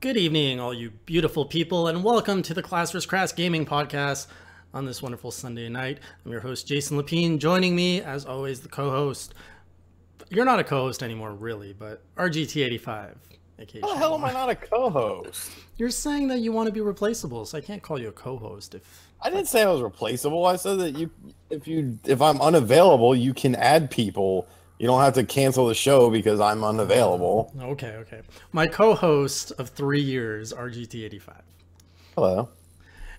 Good evening, all you beautiful people, and welcome to the Class vs. Crass Gaming Podcast on this wonderful Sunday night. I'm your host, Jason Lapine. Joining me, as always, the co-host. You're not a co-host anymore, really, but RGT85. How the hell am I not a co-host? You're saying that you want to be replaceable, so I can't call you a co-host. I didn't say I was replaceable. I said that if I'm unavailable, you can add people. You don't have to cancel the show because I'm unavailable. Okay. My co-host of 3 years, RGT85. Hello.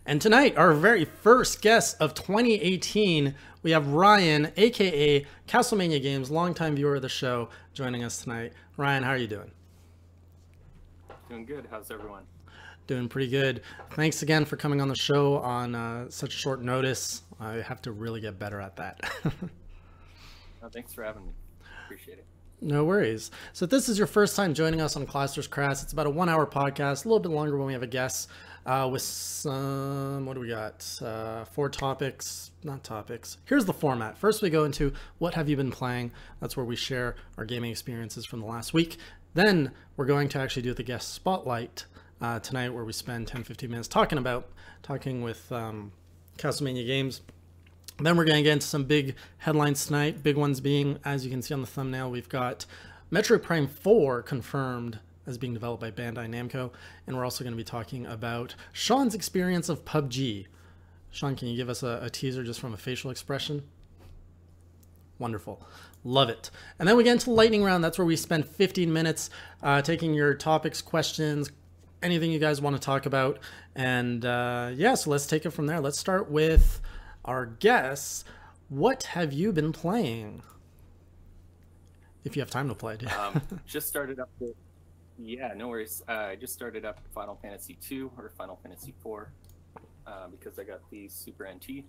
And tonight, our very first guest of 2018, we have Ryan, aka Castlemania Games, longtime viewer of the show, joining us tonight. Ryan, how are you doing? Doing good. How's everyone? Doing pretty good. Thanks again for coming on the show on such short notice. I have to really get better at that. Thanks for having me. Appreciate it. No worries. So if this is your first time joining us on Class vs. Crass, it's about a 1 hour podcast, a little bit longer when we have a guest with some, what do we got? 4 topics, not topics. Here's the format. First, we go into what have you been playing? That's where we share our gaming experiences from the last week. Then we're going to actually do the guest spotlight tonight, where we spend 10-15 minutes talking with Castlemania Games. Then we're going to get into some big headlines tonight. Big ones being, as you can see on the thumbnail, we've got Metroid Prime 4 confirmed as being developed by Bandai Namco. And we're also going to be talking about Shawn's experience of PUBG. Shawn, can you give us a teaser just from a facial expression? Wonderful. Love it. And then we get into the lightning round. That's where we spend 15 minutes taking your topics, questions, anything you guys want to talk about. And yeah, so let's take it from there. Let's start with our guests. What have you been playing? If you have time to play. Just started up with, yeah, no worries. I just started up Final Fantasy 2 or Final Fantasy 4 because I got the Super NT,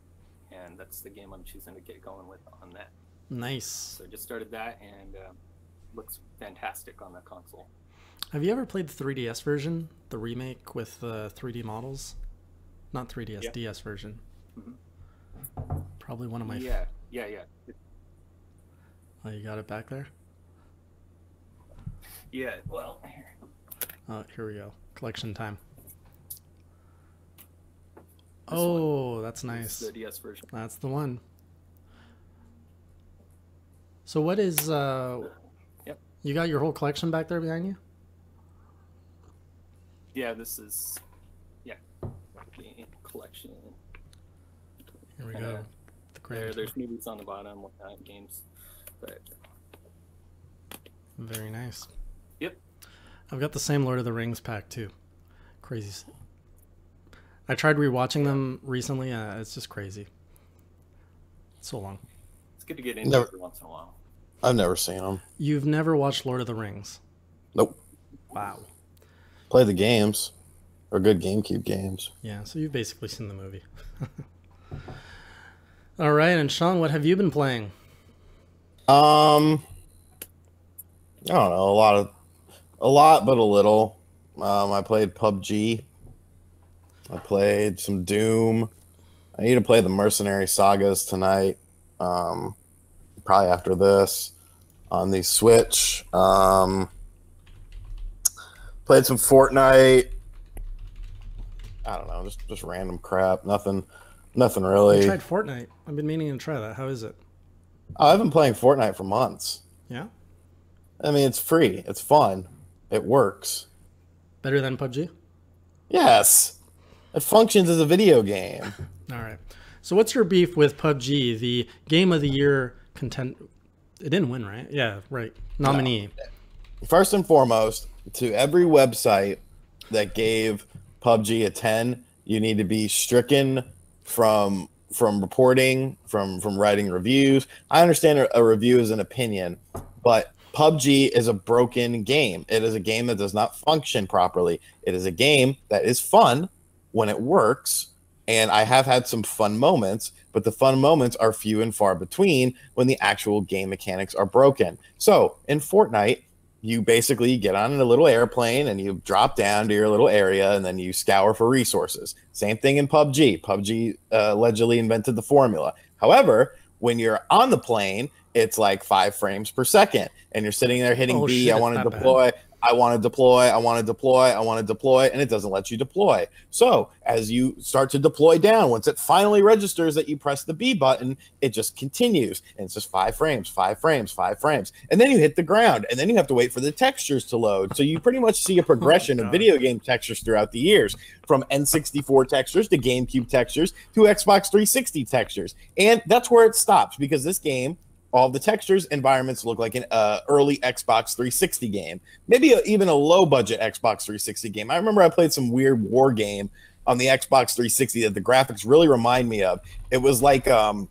and that's the game I'm choosing to get going with on that. Nice. So I just started that, and looks fantastic on the console. Have you ever played the 3DS version, the remake with the 3D models? Not 3DS, yeah. DS version. Mm-hmm. Probably one of my... Yeah. Oh, you got it back there? Yeah, well, here. Oh, here we go. Collection time. That's nice. The DS version. That's the one. So what is... Yep. You got your whole collection back there behind you? Yeah, this is... Yeah. The collection. Here we go. There's movies on the bottom, games, but very nice. Yep. I've got the same Lord of the Rings pack too. Crazy. I tried rewatching them recently. It's just crazy. It's so long. It's good to get into every once in a while. I've never seen them. You've never watched Lord of the Rings? Nope. Wow. Play the games. Or good GameCube games. Yeah, so you've basically seen the movie. All right, and Shawn, what have you been playing? I don't know, a lot, but a little. I played PUBG. I played some Doom. I need to play the Mercenary Sagas tonight. Probably after this on the Switch. Played some Fortnite. I don't know, just random crap. Nothing really. I tried Fortnite. I've been meaning to try that. How is it? I've been playing Fortnite for months. Yeah? I mean, it's free. It's fun. It works. Better than PUBG? Yes. It functions as a video game. All right. So what's your beef with PUBG, the Game of the Year content? It didn't win, right? Yeah, right. Nominee. No. First and foremost, to every website that gave PUBG a 10, you need to be stricken from reporting, from writing reviews. I understand a review is an opinion, but PUBG is a broken game. It is a game that does not function properly. It is a game that is fun when it works, and I have had some fun moments, but the fun moments are few and far between when the actual game mechanics are broken. So in Fortnite, you basically get on a little airplane and you drop down to your little area and then you scour for resources. Same thing in PUBG. PUBG allegedly invented the formula. However, when you're on the plane, it's like 5 frames per second and you're sitting there hitting B. I want to deploy. I want to deploy, I want to deploy, I want to deploy, and it doesn't let you deploy. So as you start to deploy down, once it finally registers that you press the B button, it just continues. And it's just 5 frames, 5 frames, 5 frames. And then you hit the ground, and then you have to wait for the textures to load. So you pretty much see a progression of video game textures throughout the years, from N64 textures to GameCube textures to Xbox 360 textures. And that's where it stops, because this game, all the textures, environments look like an early Xbox 360 game, maybe even a low-budget Xbox 360 game. I remember I played some weird war game on the Xbox 360 that the graphics really remind me of. It was like a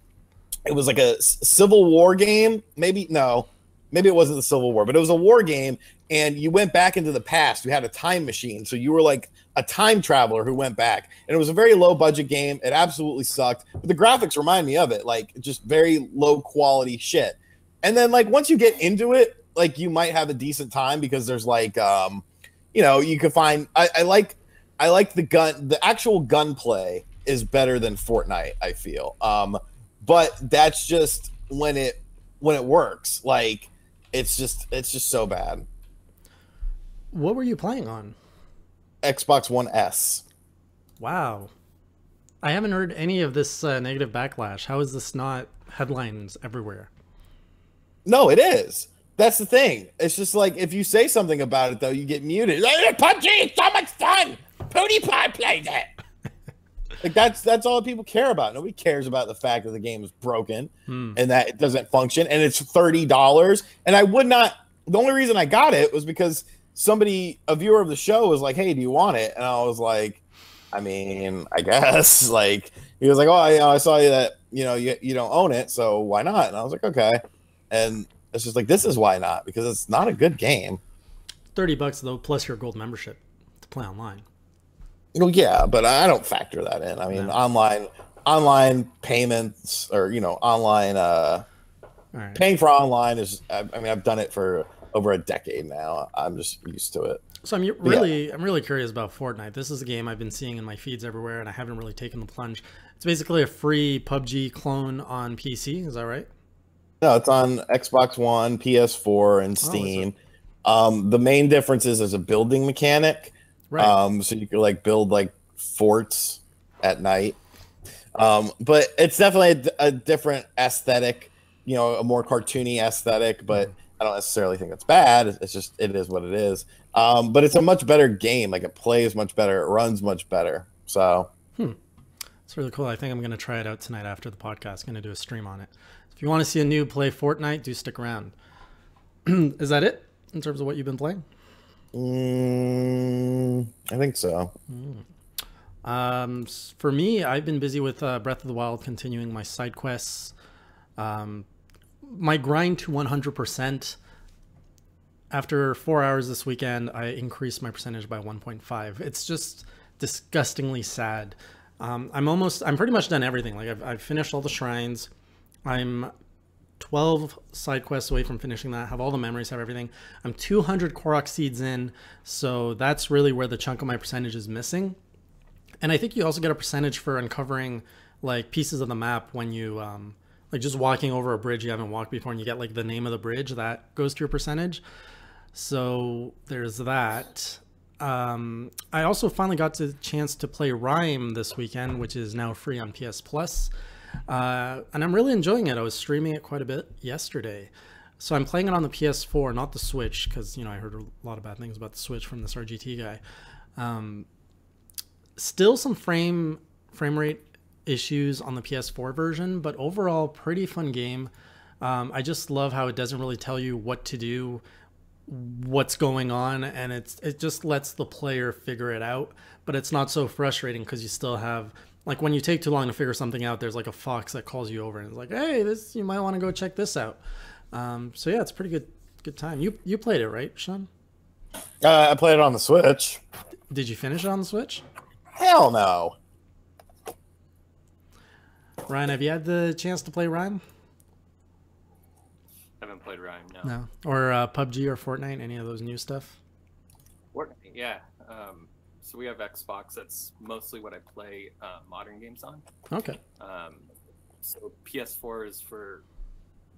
Civil War game. Maybe it wasn't the Civil War, but it was a war game, and you went back into the past. You had a time machine, so you were like a time traveler who went back, and it was a very low budget game. It absolutely sucked, but the graphics remind me of it, like just very low quality shit. And then like once you get into it, like you might have a decent time, because there's like you can find I like the actual gunplay is better than Fortnite, I feel. But that's just when it works. Like it's just so bad. What were you playing on? Xbox One S. Wow. I haven't heard any of this negative backlash. How is this not headlines everywhere? No, it is. That's the thing. It's just like if you say something about it, though, you get muted. Like, PUBG is so much fun. PewDiePie plays it. Like that's all people care about. Nobody cares about the fact that the game is broken and that it doesn't function, and it's $30. And I would not. The only reason I got it was because a viewer of the show was like, "Hey, do you want it?" And I was like, "I mean, I guess." Like he was like, "Oh, I saw you that you don't own it, so why not?" And I was like, "Okay." And it's just like, this is why not, because it's not a good game. $30 though, plus your gold membership to play online. Well, yeah, but I don't factor that in. I mean, online payments, or online paying for online is. I mean, I've done it for over a decade now. I'm just used to it. So I'm really curious about Fortnite. This is a game I've been seeing in my feeds everywhere, and I haven't really taken the plunge. It's basically a free PUBG clone on PC. Is that right? No, it's on Xbox One, PS4, and Steam. The main difference is there's a building mechanic. Right. So you could like build like forts at night. But it's definitely a different aesthetic, a more cartoony aesthetic, but I don't necessarily think it's bad. It's just, it is what it is. But it's a much better game. Like it plays much better. It runs much better. So. It's really cool. I think I'm going to try it out tonight after the podcast. I'm going to do a stream on it. If you want to see a noob play Fortnite, do stick around. Is that it in terms of what you've been playing? I think so. For me, I've been busy with Breath of the Wild, continuing my side quests. My grind to 100%. After 4 hours this weekend, I increased my percentage by 1.5. It's just disgustingly sad. I'm pretty much done everything. Like I've finished all the shrines. I'm 12 side quests away from finishing that. Have all the memories, have everything. I'm 200 Korok seeds in, so that's really where the chunk of my percentage is missing. And I think you also get a percentage for uncovering like pieces of the map when you like just walking over a bridge you haven't walked before, and you get like the name of the bridge that goes to your percentage. So there's that. I also finally got the chance to play Rime this weekend, which is now free on PS Plus. And I'm really enjoying it. I was streaming it quite a bit yesterday. So I'm playing it on the PS4, not the Switch, because, I heard a lot of bad things about the Switch from this RGT guy. Still some frame rate issues on the PS4 version, but overall pretty fun game. I just love how it doesn't really tell you what to do, what's going on, and it just lets the player figure it out. But it's not so frustrating because you still have, like, when you take too long to figure something out, there's like a fox that calls you over and is like, hey, you might want to go check this out. So yeah, it's a pretty good time. You played it, right, Shawn? I played it on the Switch. Did you finish it on the Switch? Hell no. Ryan, have you had the chance to play Rime? I haven't played Rime, no. Or PUBG or Fortnite, any of those new stuff? Fortnite, yeah. So we have Xbox. That's mostly what I play modern games on. Okay. So PS4 is for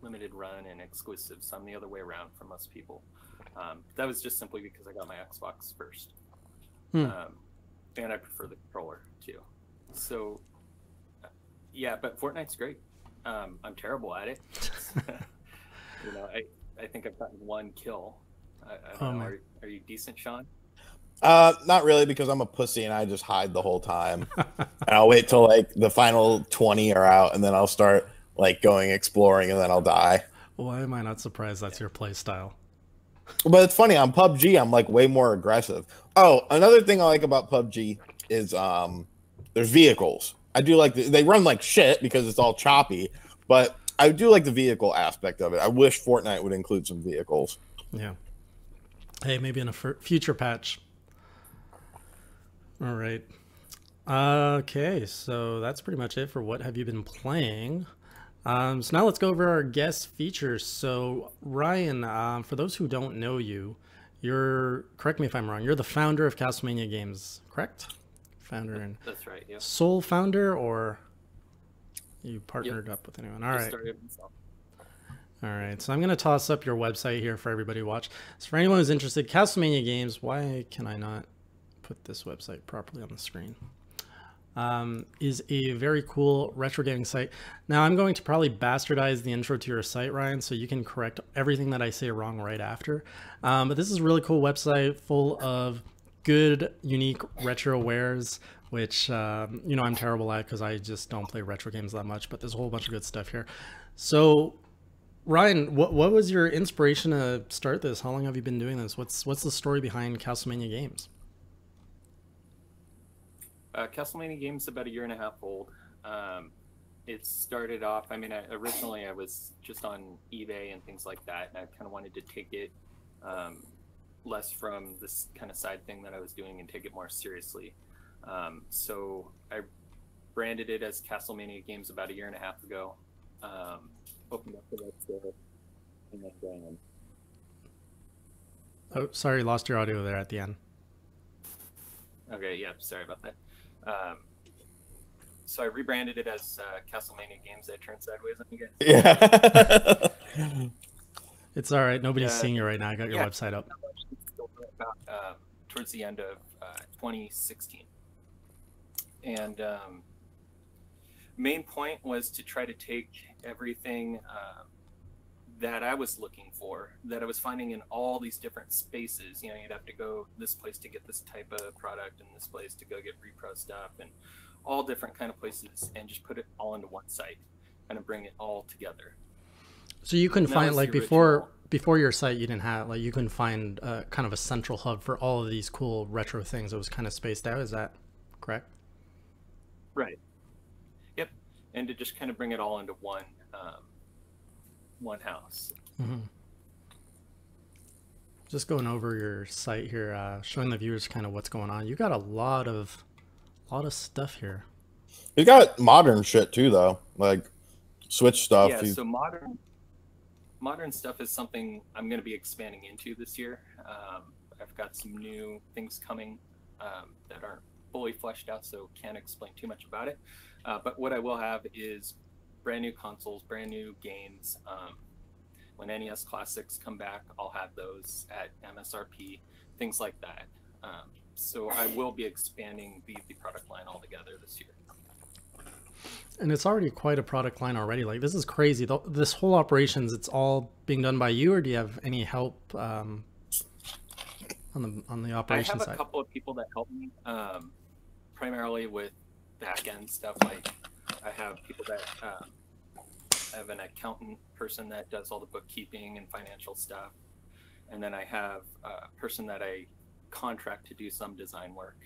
limited run and exclusives. So I'm the other way around for most people. That was just simply because I got my Xbox first. And I prefer the controller too. So yeah, but Fortnite's great. I'm terrible at it. You know, I think I've gotten 1 kill. I don't know. Are you decent, Shawn? Not really, because I'm a pussy and I just hide the whole time. And I'll wait till like the final 20 are out, and then I'll start like going exploring, and then I'll die. Why am I not surprised that's your play style? But it's funny, on PUBG, I'm like way more aggressive. Oh, another thing I like about PUBG is there's vehicles. I do like they run like shit because it's all choppy, but I do like the vehicle aspect of it. I wish Fortnite would include some vehicles. Yeah. Hey, maybe in a future patch. All right. Okay, so that's pretty much it for what have you been playing. So now let's go over our guest features. So Ryan, for those who don't know you, correct me if I'm wrong, you're the founder of Castlemania Games, correct? Founder and that's right. Yeah. Sole founder, or you partnered up with anyone? All right. All right, so I'm going to toss up your website here for everybody to watch. So for anyone who's interested, Castlemania Games, why can I not put this website properly on the screen? Is a very cool retro gaming site. Now I'm going to probably bastardize the intro to your site, Ryan, so you can correct everything that I say wrong right after. But this is a really cool website full of good, unique retro wares, which, you know, I'm terrible at because I just don't play retro games that much, but there's a whole bunch of good stuff here. So Ryan, what was your inspiration to start this? How long have you been doing this? What's the story behind Castlemania Games? Castlemania Games is about 1.5 years old. It started off, I mean, originally I was just on eBay and things like that, and I kind of wanted to take it less from this kind of side thing that I was doing and take it more seriously. So I branded it as Castlemania Games about 1.5 years ago. Opened up the website, and then oh, sorry, lost your audio there at the end. Okay, yeah, sorry about that. So I rebranded it as Castlemania Games. That turned sideways on you guys. Yeah. It's all right. Nobody's seeing you right now. I got your website up. About, towards the end of 2016. And main point was to try to take everything that I was looking for, that I was finding in all these different spaces. You know, you'd have to go this place to get this type of product and this place to go get repro stuff and all different kind of places, and just put it all into one site and bring it all together. So you couldn't find, like, before your site, you didn't have, like, you couldn't find kind of a central hub for all of these cool retro things. It was kind of spaced out. Is that correct? Right. Yep. And to just kind of bring it all into one house. Mm-hmm. Just going over your site here, showing the viewers kind of what's going on. You got a lot of stuff here. You got modern shit too, though, like Switch stuff. Yeah, so modern stuff is something I'm going to be expanding into this year. I've got some new things coming that aren't fully fleshed out, so can't explain too much about it. But what I will have is brand new consoles, brand new games. When NES Classics come back, I'll have those at MSRP, things like that. So I will be expanding the product line altogether this year. And it's already quite a product line already. Like, this is crazy. This whole operations, it's all being done by you, or do you have any help on the operations side? I have a couple of people that help me, primarily with back end stuff. Like, I have people that I have an accountant person that does all the bookkeeping and financial stuff, and then I have a person that I contract to do some design work.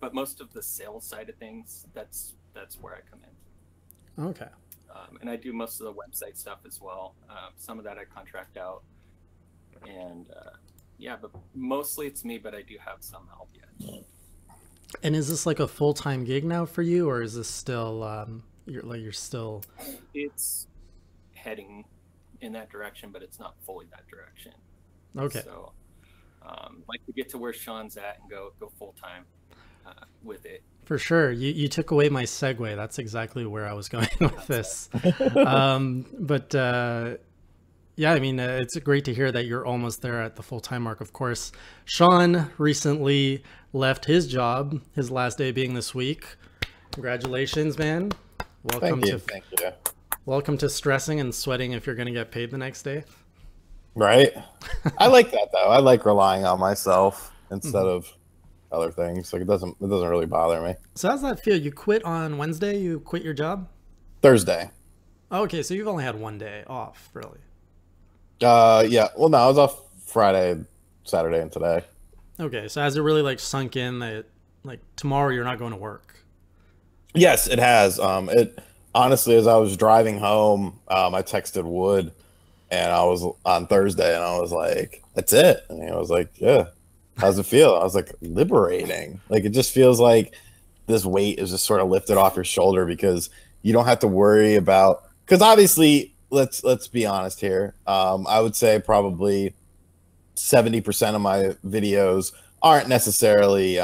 But most of the sales side of things, that's where I come in. Okay. And I do most of the website stuff as well. Some of that I contract out, and yeah, but mostly it's me. But I do have some help yet. And is this like a full-time gig now for you, or is this still you're still? It's heading in that direction, but it's not fully that direction. Okay. So, like to get to where Shawn's at and go full time with it. For sure. You took away my segue. That's exactly where I was going with this. But yeah, I mean, it's great to hear that you're almost there at the full-time mark. Of course, Shawn recently left his job, his last day being this week. Congratulations, man. Welcome Thank you. Welcome to stressing and sweating if you're going to get paid the next day. Right. I like that though. I like relying on myself instead of other things. Like it doesn't really bother me. So how's that feel? You quit on Wednesday? You quit your job? Thursday. Oh, okay, so you've only had one day off, really. Yeah. Well, no, I was off Friday, Saturday, and today. Okay, so has it really like sunk in that like tomorrow you're not going to work? Yes, it has. It honestly, as I was driving home, I texted Wood, and I was on Thursday, and I was like, "That's it." And he was like, "Yeah, how's it feel?" I was like, "Liberating." Like it just feels like this weight is just sort of lifted off your shoulder because you don't have to worry about. Because obviously, let's be honest here. I would say probably 70% of my videos aren't necessarily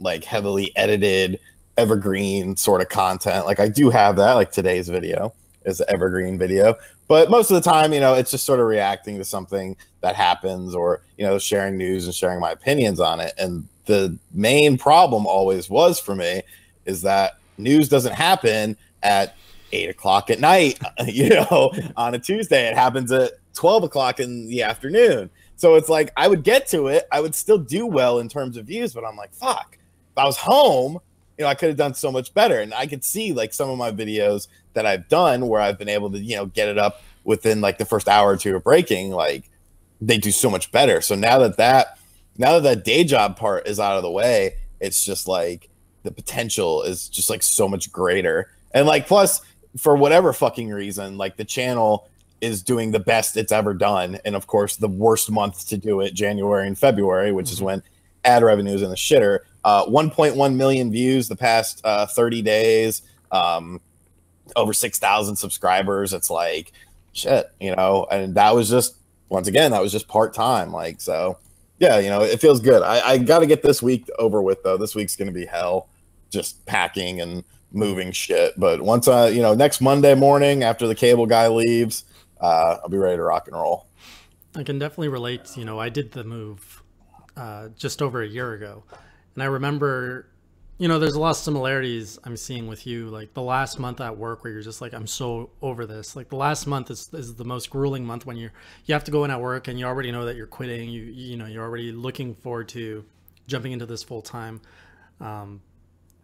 like heavily edited, evergreen sort of content. Like I do have that, like today's video is an evergreen video, but most of the time, you know, it's just sort of reacting to something that happens or, you know, sharing news and sharing my opinions on it. And the main problem always was for me is that news doesn't happen at 8 o'clock at night, you know, on a Tuesday. It happens at 12 o'clock in the afternoon. So it's like I would get to it, I would still do well in terms of views, but I'm like, fuck, if I was home, you know, I could have done so much better. And I could see like some of my videos that I've done where I've been able to, you know, get it up within like the first hour or two of breaking, like they do so much better. So now that that day job part is out of the way, it's just like the potential is just like so much greater. And like, plus for whatever fucking reason, like the channel is doing the best it's ever done. And of course the worst months to do it, January and February, which is when ad revenue is in the shitter. 1.1 million views the past 30 days, over 6,000 subscribers. It's like shit, you know, and that was just, once again, that was just part-time. Like, so yeah, you know, it feels good. I got to get this week over with though. This week's going to be hell, just packing and moving shit. But once you know, next Monday morning after the cable guy leaves, I'll be ready to rock and roll. I can definitely relate. You know, I did the move just over a year ago. And I remember, you know, there's a lot of similarities I'm seeing with you. Like the last month at work where you're just like, I'm so over this. Like the last month is the most grueling month when you have to go in at work and you already know that you're quitting. You know, you're already looking forward to jumping into this full time.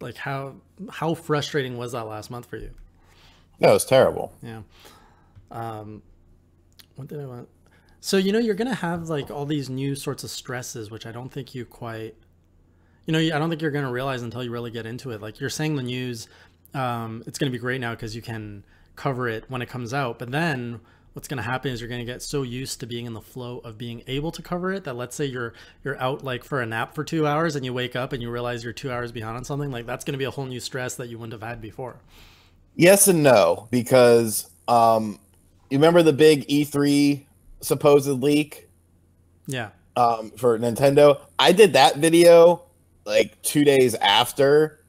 Like how frustrating was that last month for you? Yeah, it was terrible. Yeah. What did I want? So, you know, you're going to have like all these new sorts of stresses, which I don't think you quite, you know, I don't think you're going to realize until you really get into it. Like you're saying the news, it's going to be great now because you can cover it when it comes out. But then what's going to happen is you're going to get so used to being in the flow of being able to cover it that let's say you're out like for a nap for 2 hours and you wake up and you realize you're 2 hours behind on something. Like that's going to be a whole new stress that you wouldn't have had before. Yes and no, because you remember the big E3 supposed leak? Yeah. For Nintendo. I did that video like 2 days after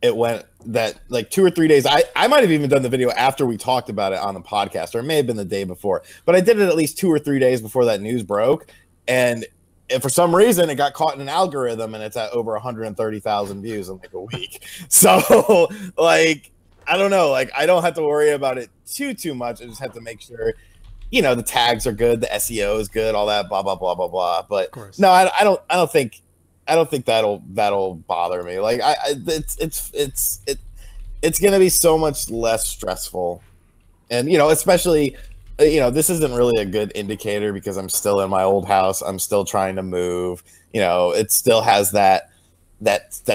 it went, that like 2 or 3 days. I might have even done the video after we talked about it on the podcast, or it may have been the day before, but I did it at least 2 or 3 days before that news broke. And if for some reason it got caught in an algorithm and it's at over 130,000 views in like a week. So like, I don't know, like I don't have to worry about it too much. I just have to make sure, you know, the tags are good, the SEO is good, all that blah blah blah blah blah. But no, I don't think that'll bother me. Like it's gonna be so much less stressful. And you know, especially, you know, this isn't really a good indicator because I'm still in my old house. I'm still trying to move. You know, it still has that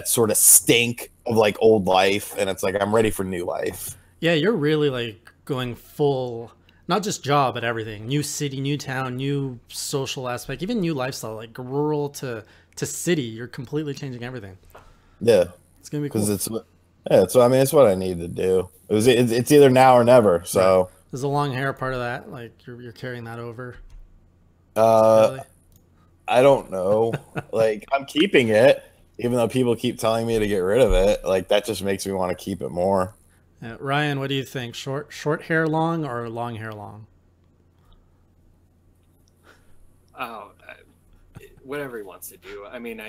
sort of stink of like old life, and it's like I'm ready for new life. Yeah, you're really like going full, not just job, but everything. New city, new town, new social aspect, even new lifestyle, like rural to city. You're completely changing everything. Yeah, it's gonna be cool. So I mean, it's what I need to do. It's either now or never. So right. Is the long hair part of that? Like you're carrying that over? Really? I don't know. Like I'm keeping it. even though people keep telling me to get rid of it, like that just makes me want to keep it more. Ryan, what do you think? Short hair long or long hair long? Oh, whatever he wants to do. I mean,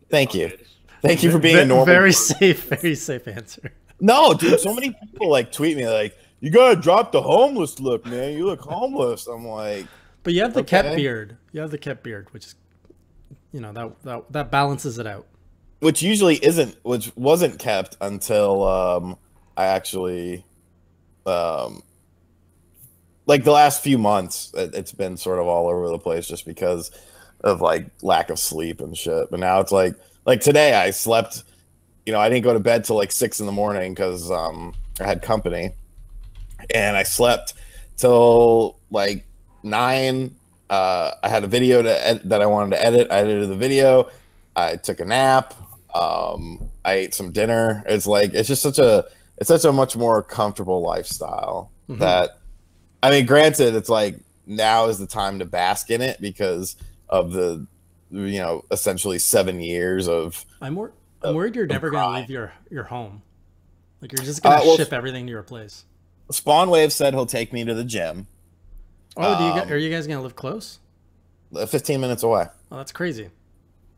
Thank you. Thank you for being a normal. Very safe answer. No, dude, so many people like tweet me like, you gotta drop the homeless look, man. You look homeless. I'm like, but you have the kept beard. You have the kept beard, which is, you know, that balances it out. Which wasn't kept until I actually like the last few months. It's been sort of all over the place just because of like lack of sleep and shit. But now it's like today I slept, you know, I didn't go to bed till like 6 in the morning because I had company, and I slept till like 9. I had a video that I wanted to edit. I edited the video. I took a nap. I ate some dinner. It's just such a much more comfortable lifestyle that, I mean, granted, it's like now is the time to bask in it because of the, you know, essentially 7 years of. I'm worried you're never going to leave your home. Like you're just going to ship everything to your place. Spawnwave said he'll take me to the gym. Oh, are you guys going to live close? 15 minutes away. Oh, that's crazy.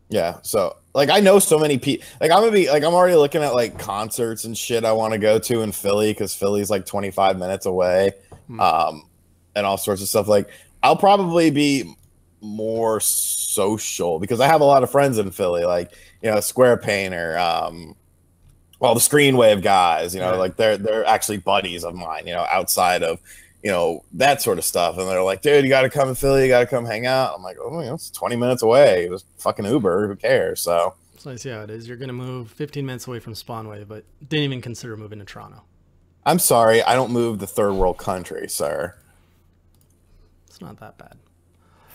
Yeah, so like I know so many people. Like I'm already looking at like concerts and shit I want to go to in Philly because Philly's like 25 minutes away, and all sorts of stuff. Like I'll probably be more social because I have a lot of friends in Philly, like, you know, Square Painter, all the Screenwave guys. You know, like they're actually buddies of mine. You know, outside of, you know, that sort of stuff. And they're like, dude, you got to come to Philly. You got to come hang out. I'm like, oh, you know, it's 20 minutes away. Just fucking Uber. Who cares? So I see how it is. You're going to move 15 minutes away from Spawnwave, but didn't even consider moving to Toronto. I'm sorry. I don't move to third world country, sir. It's not that bad.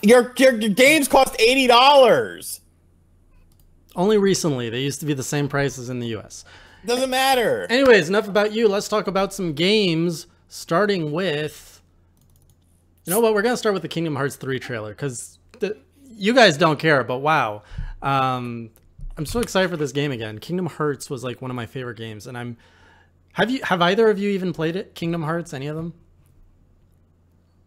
Your games cost $80. Only recently. They used to be the same prices in the U.S. Doesn't matter. Anyways, enough about you. Let's talk about some games. Starting with, you know what, we're going to start with the Kingdom Hearts 3 trailer because you guys don't care, but wow. I'm so excited for this game again. Kingdom Hearts was like one of my favorite games, and have either of you even played it? Kingdom Hearts, any of them?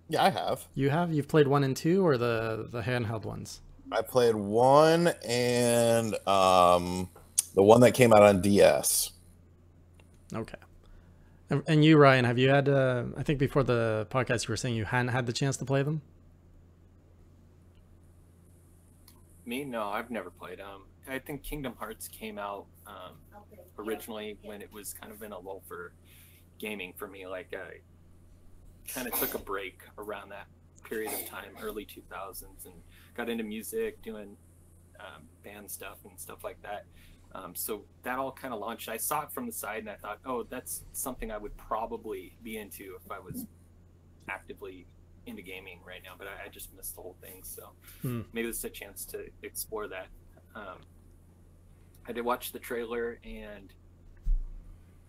Yeah, I have. You have? You've played 1 and 2 or the handheld ones? I played 1 and the one that came out on DS. Okay. And you, Ryan, have you had, I think before the podcast you were saying you hadn't had the chance to play them? Me? No, I've never played. I think Kingdom Hearts came out originally when it was kind of in a lull for gaming for me. Like, I kind of took a break around that period of time, early 2000s, and got into music, doing band stuff and stuff like that. So that all kind of launched. I saw it from the side and I thought, oh, that's something I would probably be into if I was actively into gaming right now, but I just missed the whole thing. So maybe this is a chance to explore that. I did watch the trailer, and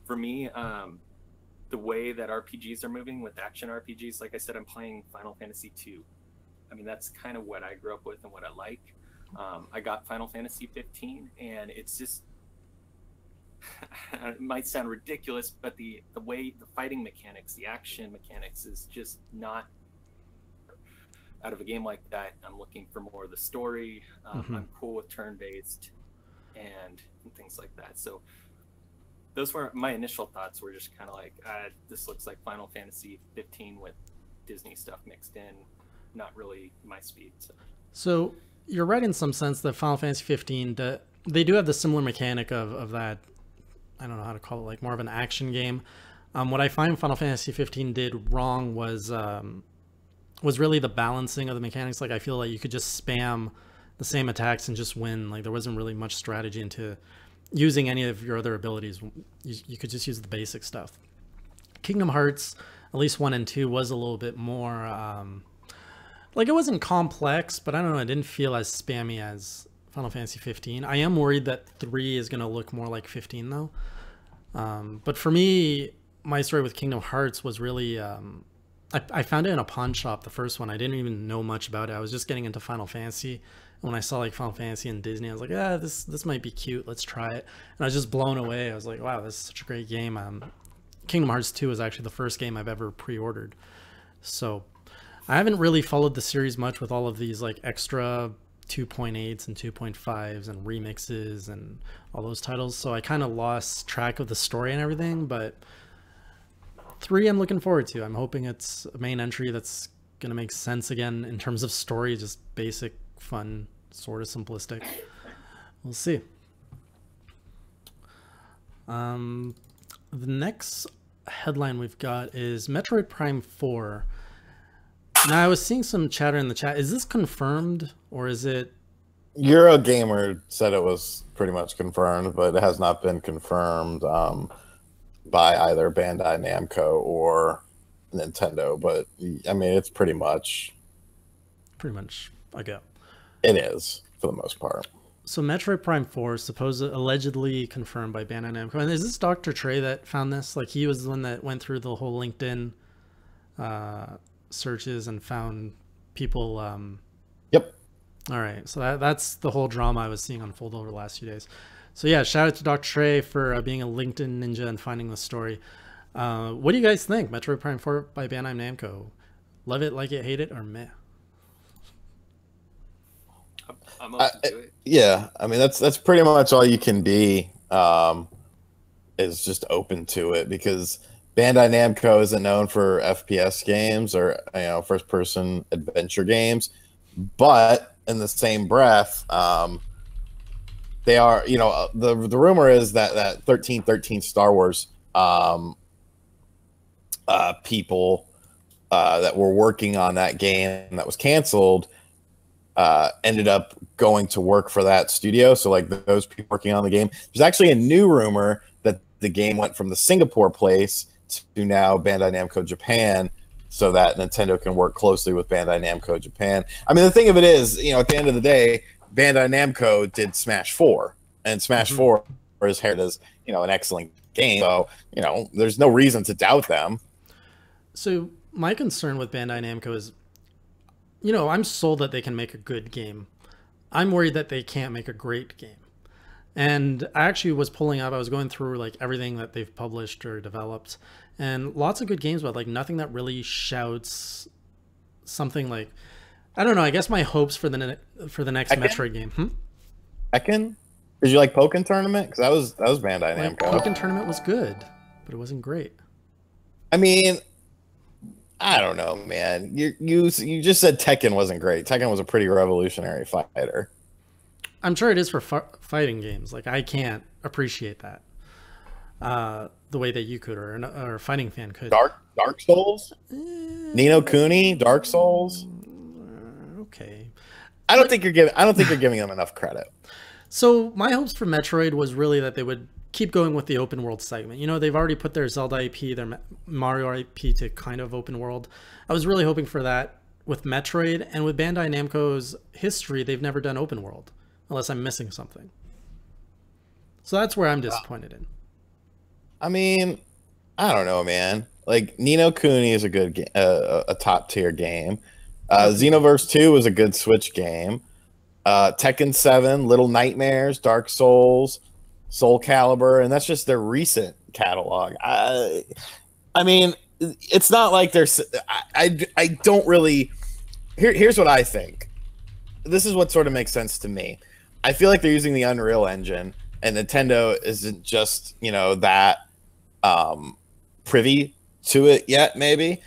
for me, the way that RPGs are moving with action RPGs, like I said, I'm playing Final Fantasy 2. I mean, that's kind of what I grew up with and what I like. I got Final Fantasy 15, and it's just, it might sound ridiculous, but the way the fighting mechanics, the action mechanics is just not out of a game like that. I'm looking for more of the story. I'm cool with turn-based and things like that. So those were my initial thoughts, were just kind of like, this looks like Final Fantasy 15 with Disney stuff mixed in. Not really my speed. So you're right in some sense that Final Fantasy 15, they do have the similar mechanic of that, I don't know how to call it, like more of an action game. What I find Final Fantasy 15 did wrong was really the balancing of the mechanics. Like I feel like you could just spam the same attacks and just win. Like there wasn't really much strategy into using any of your other abilities. You could just use the basic stuff. Kingdom Hearts, at least 1 and 2, was a little bit more... like it wasn't complex, but I don't know, it didn't feel as spammy as Final Fantasy 15. I am worried that 3 is going to look more like 15 though. But for me, my story with Kingdom Hearts was really I found it in a pawn shop, the first one. I didn't even know much about it. I was just getting into Final Fantasy. And when I saw like Final Fantasy and Disney, I was like, yeah, this might be cute. Let's try it. And I was just blown away. I was like, wow, this is such a great game. Kingdom Hearts 2 is actually the first game I've ever pre-ordered. So I haven't really followed the series much with all of these like extra 2.8s and 2.5s and remixes and all those titles. So I kind of lost track of the story and everything, but 3 I'm looking forward to. I'm hoping it's a main entry that's going to make sense again in terms of story, just basic, fun, sort of simplistic. We'll see. The next headline we've got is Metroid Prime 4. Now, I was seeing some chatter in the chat. Is this confirmed, or is it... Eurogamer said it was pretty much confirmed, but it has not been confirmed by either Bandai Namco or Nintendo. But, I mean, it's pretty much a go. It is, for the most part. So Metroid Prime 4 is allegedly confirmed by Bandai Namco. And is this Dr. Trey that found this? Like, he was the one that went through the whole LinkedIn searches and found people. Yep. All right. So that's the whole drama I was seeing unfold over the last few days. So yeah, shout out to Dr. Trey for being a LinkedIn ninja and finding the story. What do you guys think? Metroid Prime 4 by Bandai Namco. Love it, like it, hate it, or meh? I'm open to it. Yeah, I mean that's pretty much all you can be, is just open to it, because Bandai Namco isn't known for FPS games or first person adventure games, but in the same breath, they are, the rumor is that 1313 Star Wars people that were working on that game that was canceled ended up going to work for that studio. So like those people working on the game, there's actually a new rumor that the game went from the Singapore place to now Bandai Namco Japan, so that Nintendo can work closely with Bandai Namco Japan. I mean, the thing of it is, at the end of the day, Bandai Namco did Smash 4, and Smash 4 is heralded as, an excellent game. So, there's no reason to doubt them. So my concern with Bandai Namco is, I'm sold that they can make a good game. I'm worried that they can't make a great game. And I actually was pulling up, I was going through like everything that they've published or developed, and lots of good games, but like nothing that really shouts something like, I don't know, I guess my hopes for the next Metroid game. Tekken? Did you like Pokken Tournament? Because that was Bandai Namco. Pokken Tournament was good, but it wasn't great. I mean, I don't know, man. You just said Tekken wasn't great. Tekken was a pretty revolutionary fighter. I'm sure it is for fighting games. Like, I can't appreciate that the way that you could, or a fighting fan could. Dark Souls? Ni no Kuni? Dark Souls? Okay. I don't think you're giving them enough credit. So my hopes for Metroid was really that they would keep going with the open world segment. They've already put their Zelda IP, their Mario IP to kind of open world. I was really hoping for that with Metroid, and with Bandai Namco's history, they've never done open world, unless I'm missing something. So that's where I'm disappointed in. I mean, I don't know, man. Like, Ni no Kuni is a good a top tier game. Xenoverse 2 was a good Switch game. Tekken 7, Little Nightmares, Dark Souls, Soul Calibur, and that's just their recent catalog. I mean, it's not like there's. I don't really. Here's what I think. This is what sort of makes sense to me. I feel like they're using the Unreal Engine, and Nintendo isn't just that privy to it yet. Maybe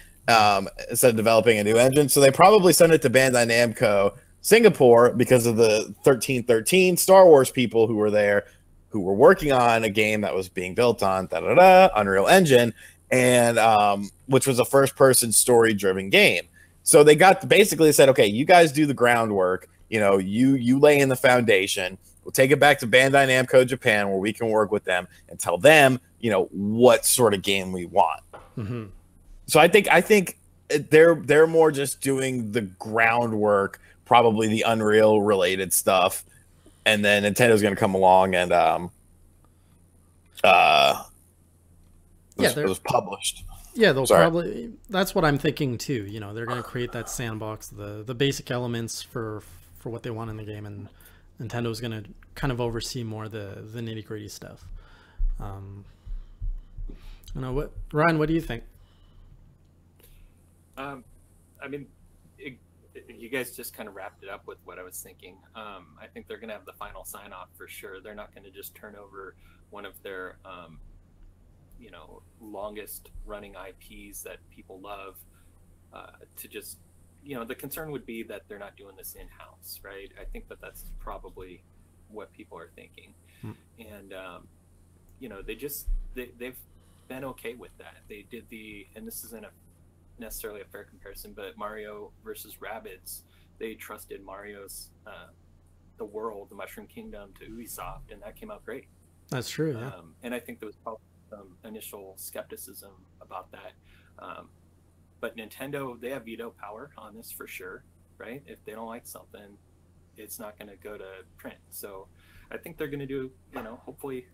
instead of developing a new engine, so they probably send it to Bandai Namco Singapore because of the 1313 Star Wars people who were there, who were working on a game that was being built on Unreal Engine, and which was a first-person story-driven game. So they basically said, okay, you guys do the groundwork. You lay in the foundation. We'll take it back to Bandai Namco Japan, where we can work with them and tell them, what sort of game we want. Mm-hmm. So I think they're more just doing the groundwork, probably the Unreal related stuff, and then Nintendo's going to come along and it was published. Yeah, they'll Sorry. probably. That's what I'm thinking too. You know, they're going to create that sandbox, the basic elements for what they want in the game, and Nintendo's going to kind of oversee more the nitty gritty stuff. You know what, Ryan? What do you think? I mean, you guys just kind of wrapped it up with what I was thinking. I think they're going to have the final sign off for sure. They're not going to just turn over one of their, you know, longest running IPs that people love to just, you know, the concern would be that they're not doing this in-house, right? I think that that's probably what people are thinking. And, you know, they've been okay with that. They did and this isn't necessarily a fair comparison, but Mario versus Rabbids, they trusted Mario's the world, the Mushroom Kingdom, to Ubisoft, and that came out great. That's true. Yeah. And I think there was probably some initial skepticism about that. But Nintendo, they have veto power on this for sure, right? If they don't like something, it's not going to go to print. So I think they're going to do, you know, hopefully,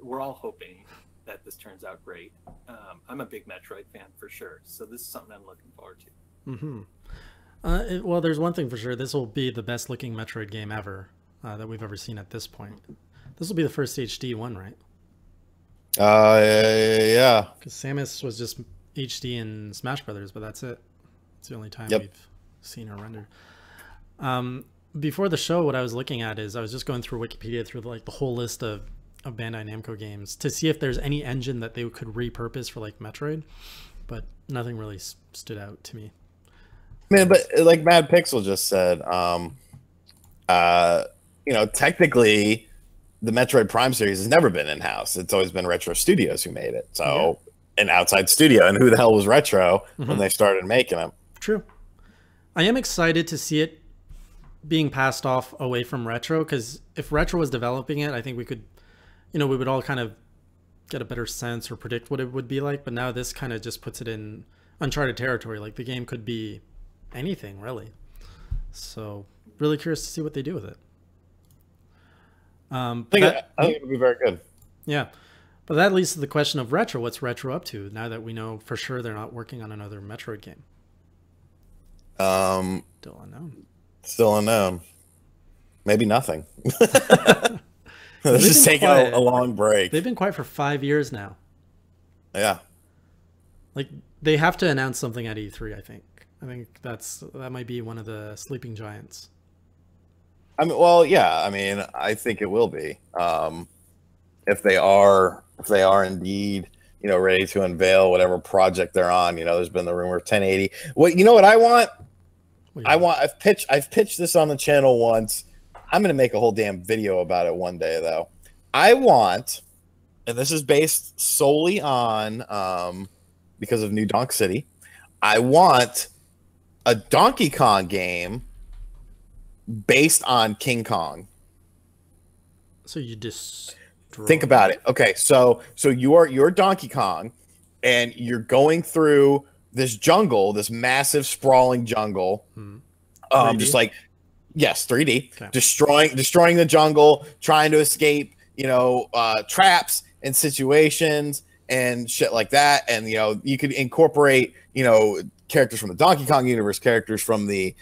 we're all hoping that this turns out great. I'm a big Metroid fan for sure, so this is something I'm looking forward to. Well, there's one thing for sure. This will be the best looking Metroid game ever that we've ever seen at this point. This will be the first HD one, right? Yeah. Because Samus was just HD in Smash Brothers, but that's it. It's the only time Yep. we've seen her rendered. Before the show, what I was looking at is I was just going through Wikipedia through like the whole list of Bandai Namco games to see if there's any engine that they could repurpose for like Metroid, but nothing really stood out to me. Man, but like Mad Pixel just said, you know, technically the Metroid Prime series has never been in-house. It's always been Retro Studios who made it. So an outside studio, and who the hell was Retro when they started making them? True. I am excited to see it being passed off away from Retro, because if Retro was developing it, I think we could, you know, we would all kind of get a better sense or predict what it would be like. But now this kind of just puts it in uncharted territory. Like the game could be anything, really. So really curious to see what they do with it. I think it would be very good. Yeah. But that leads to the question of Retro. What's Retro up to now that we know for sure they're not working on another Metroid game? Still unknown. Still unknown. Maybe nothing. They're just taking a long break. They've been quiet for 5 years now. Yeah. Like they have to announce something at E3, I think. I think that might be one of the sleeping giants. I mean, well, yeah. I mean, I think it will be. If they are indeed, you know, ready to unveil whatever project they're on. You know, there's been the rumor of 1080. What, you know what I want? I've pitched this on the channel once. I'm going to make a whole damn video about it one day, though. I want, and this is based solely on because of New Donk City, I want a Donkey Kong game based on King Kong. So you just think about it. Okay, so you're Donkey Kong, and you're going through this jungle, this massive sprawling jungle. Just like, yes, 3D, okay. destroying the jungle, trying to escape, you know, traps and situations and shit like that. And you know, you could incorporate, you know, characters from the Donkey Kong universe, characters from the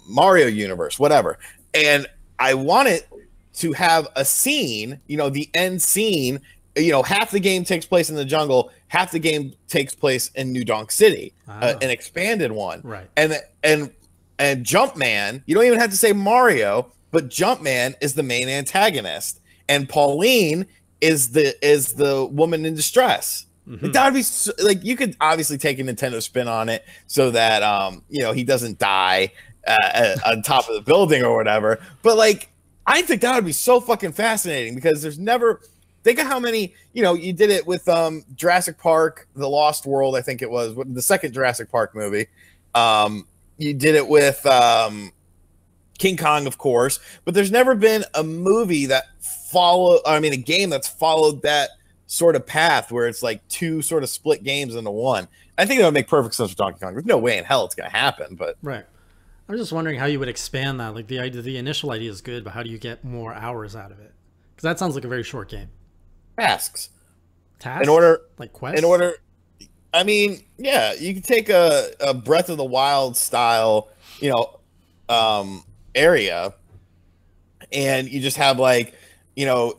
Mario universe, whatever. And I want it to have a scene, you know, the end scene. You know, half the game takes place in the jungle, half the game takes place in New Donk City, an expanded one. Right. And Jumpman, you don't even have to say Mario, but Jumpman is the main antagonist, and Pauline is the woman in distress. That would be so, like, you could obviously take a Nintendo spin on it so that you know, he doesn't die on top of the building or whatever. But like, I think that would be so fucking fascinating, because there's never. Think of how many, you know, you did it with Jurassic Park, The Lost World, I think it was, the second Jurassic Park movie. You did it with King Kong, of course, but there's never been a movie that a game that's followed that sort of path where it's like two sort of split games into one. I think that would make perfect sense for Donkey Kong. There's no way in hell it's going to happen, but. Right. I'm just wondering how you would expand that. Like the initial idea is good, but how do you get more hours out of it? Because that sounds like a very short game. Tasks. tasks? Like quests? I mean, yeah, you can take a Breath of the Wild style, area, and you just have like,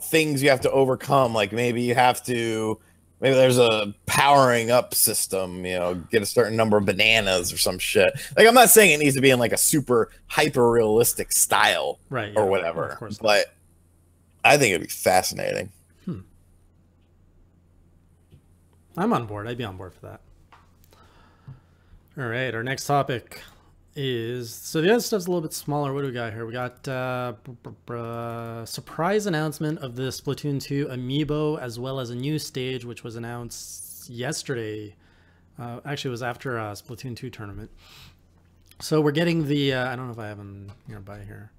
things you have to overcome. Like maybe there's a powering up system, get a certain number of bananas or some shit. Like, I'm not saying it needs to be in like a super hyper realistic style, right? Or whatever, but I think it'd be fascinating. I'm on board. I'd be on board for that. All right, our next topic is, so the other stuff's a little bit smaller. What do we got here? We got surprise announcement of the Splatoon 2 amiibo, as well as a new stage, which was announced yesterday. Actually, it was after a Splatoon 2 tournament. So we're getting the, I don't know if I have them nearby here.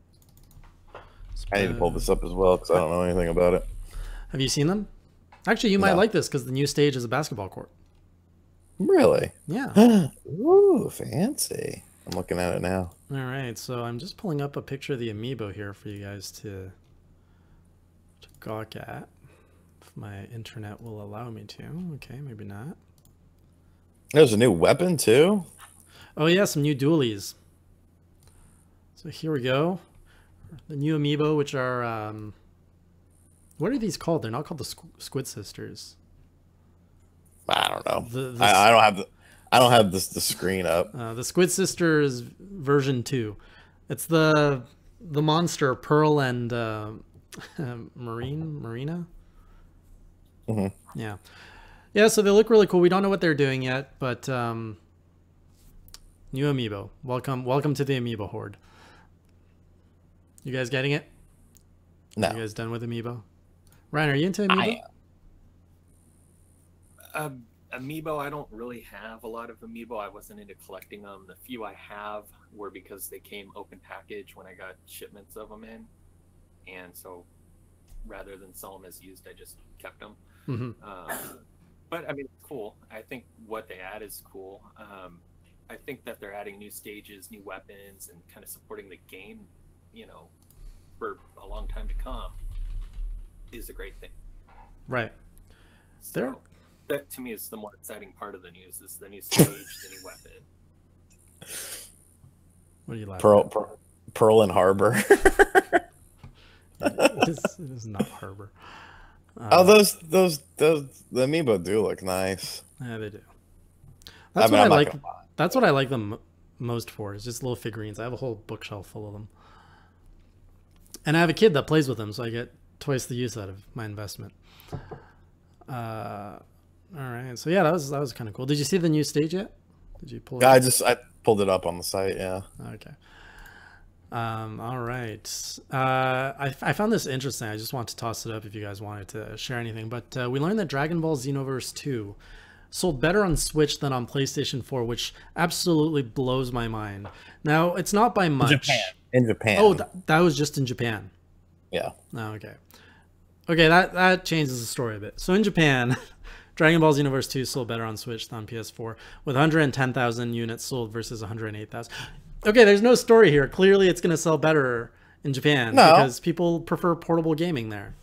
I need to pull this up as well, because I don't know anything about it. Have you seen them? Actually, you might like this, because the new stage is a basketball court. Really? Yeah. Ooh, fancy. I'm looking at it now. All right, so I'm just pulling up a picture of the amiibo here for you guys to gawk at. If my internet will allow me to. Okay, maybe not. There's a new weapon, too? Oh, yeah, some new dualies. So here we go. The new amiibo, which are... what are these called? They're not called the Squid Sisters. I don't know. I don't have the screen up. The Squid Sisters version 2. It's the monster Pearl and Marina. Mm-hmm. Yeah. So they look really cool. We don't know what they're doing yet, but new amiibo. Welcome to the amiibo horde. You guys getting it? No. You guys done with amiibo? Ryan, are you into amiibo? Amiibo, I don't really have a lot of amiibo. I wasn't into collecting them. The few I have were because they came open package when I got shipments of them in, and so rather than sell them as used, I just kept them. Mm-hmm. But I mean, it's cool. I think what they add is cool. I think that they're adding new stages, new weapons, and kind of supporting the game, for a long time to come, is a great thing. Right. So that to me is the more exciting part of the news, is the new stage, the new weapon. What are you laughing at? Pearl and Harbor. It is not Harbor. Those the amiibo do look nice. Yeah, they do. That's what I like. That's what I like them most for, is just little figurines. I have a whole bookshelf full of them. And I have a kid that plays with them, so I get twice the use out of my investment. All right, so yeah, that was kind of cool. Did you see the new stage yet? Did you pull it up? I pulled it up on the site. Yeah. Okay. All right. I found this interesting. I just want to toss it up if you guys wanted to share anything. But we learned that Dragon Ball Xenoverse 2 sold better on Switch than on PlayStation 4, which absolutely blows my mind. Now, it's not by much. In Japan. Oh, that was just in Japan. Yeah. Oh, okay. Okay, that changes the story a bit. So in Japan, Dragon Ball Xenoverse 2 sold better on Switch than on PS4, with 110,000 units sold versus 108,000. Okay, there's no story here. Clearly, it's going to sell better in Japan because people prefer portable gaming there.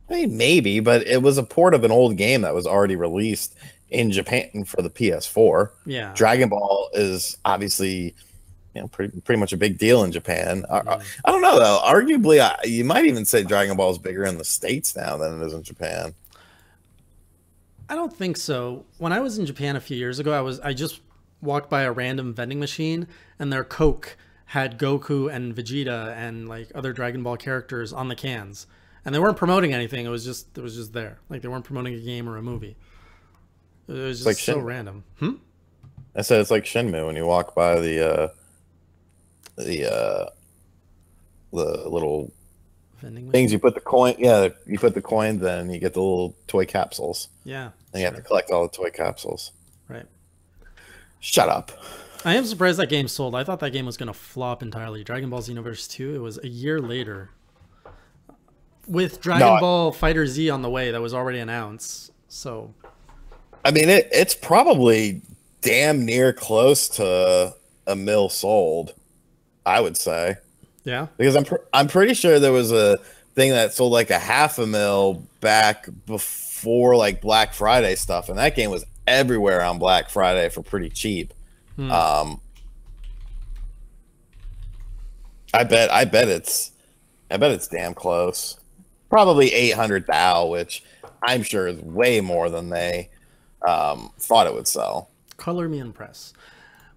I mean, maybe, but it was a port of an old game that was already released in Japan for the PS4. Yeah. Dragon Ball is obviously, pretty much a big deal in Japan. I don't know, though. Arguably, you might even say Dragon Ball is bigger in the States now than it is in Japan. I don't think so. When I was in Japan a few years ago, I just walked by a random vending machine, and their Coke had Goku and Vegeta and like other Dragon Ball characters on the cans, and they weren't promoting anything. It was just there. Like they weren't promoting a game or a movie. It was just like so random. I said it's like Shenmue when you walk by the little vending things you put the coin. Yeah, you put the coin, then you get the little toy capsules. Yeah, and you have to collect all the toy capsules. Right. Shut up. I am surprised that game sold. I thought that game was going to flop entirely. Dragon Ball Xenoverse 2, it was a year later. With Dragon Ball Fighter Z on the way that was already announced. So, I mean, it's probably damn near close to a mil sold, I would say. Yeah. Because I'm pretty sure there was a thing that sold like a $500,000 back before like Black Friday stuff, and that game was everywhere on Black Friday for pretty cheap. I bet it's damn close. Probably 800,000, which I'm sure is way more than they thought it would sell. Color me impressed.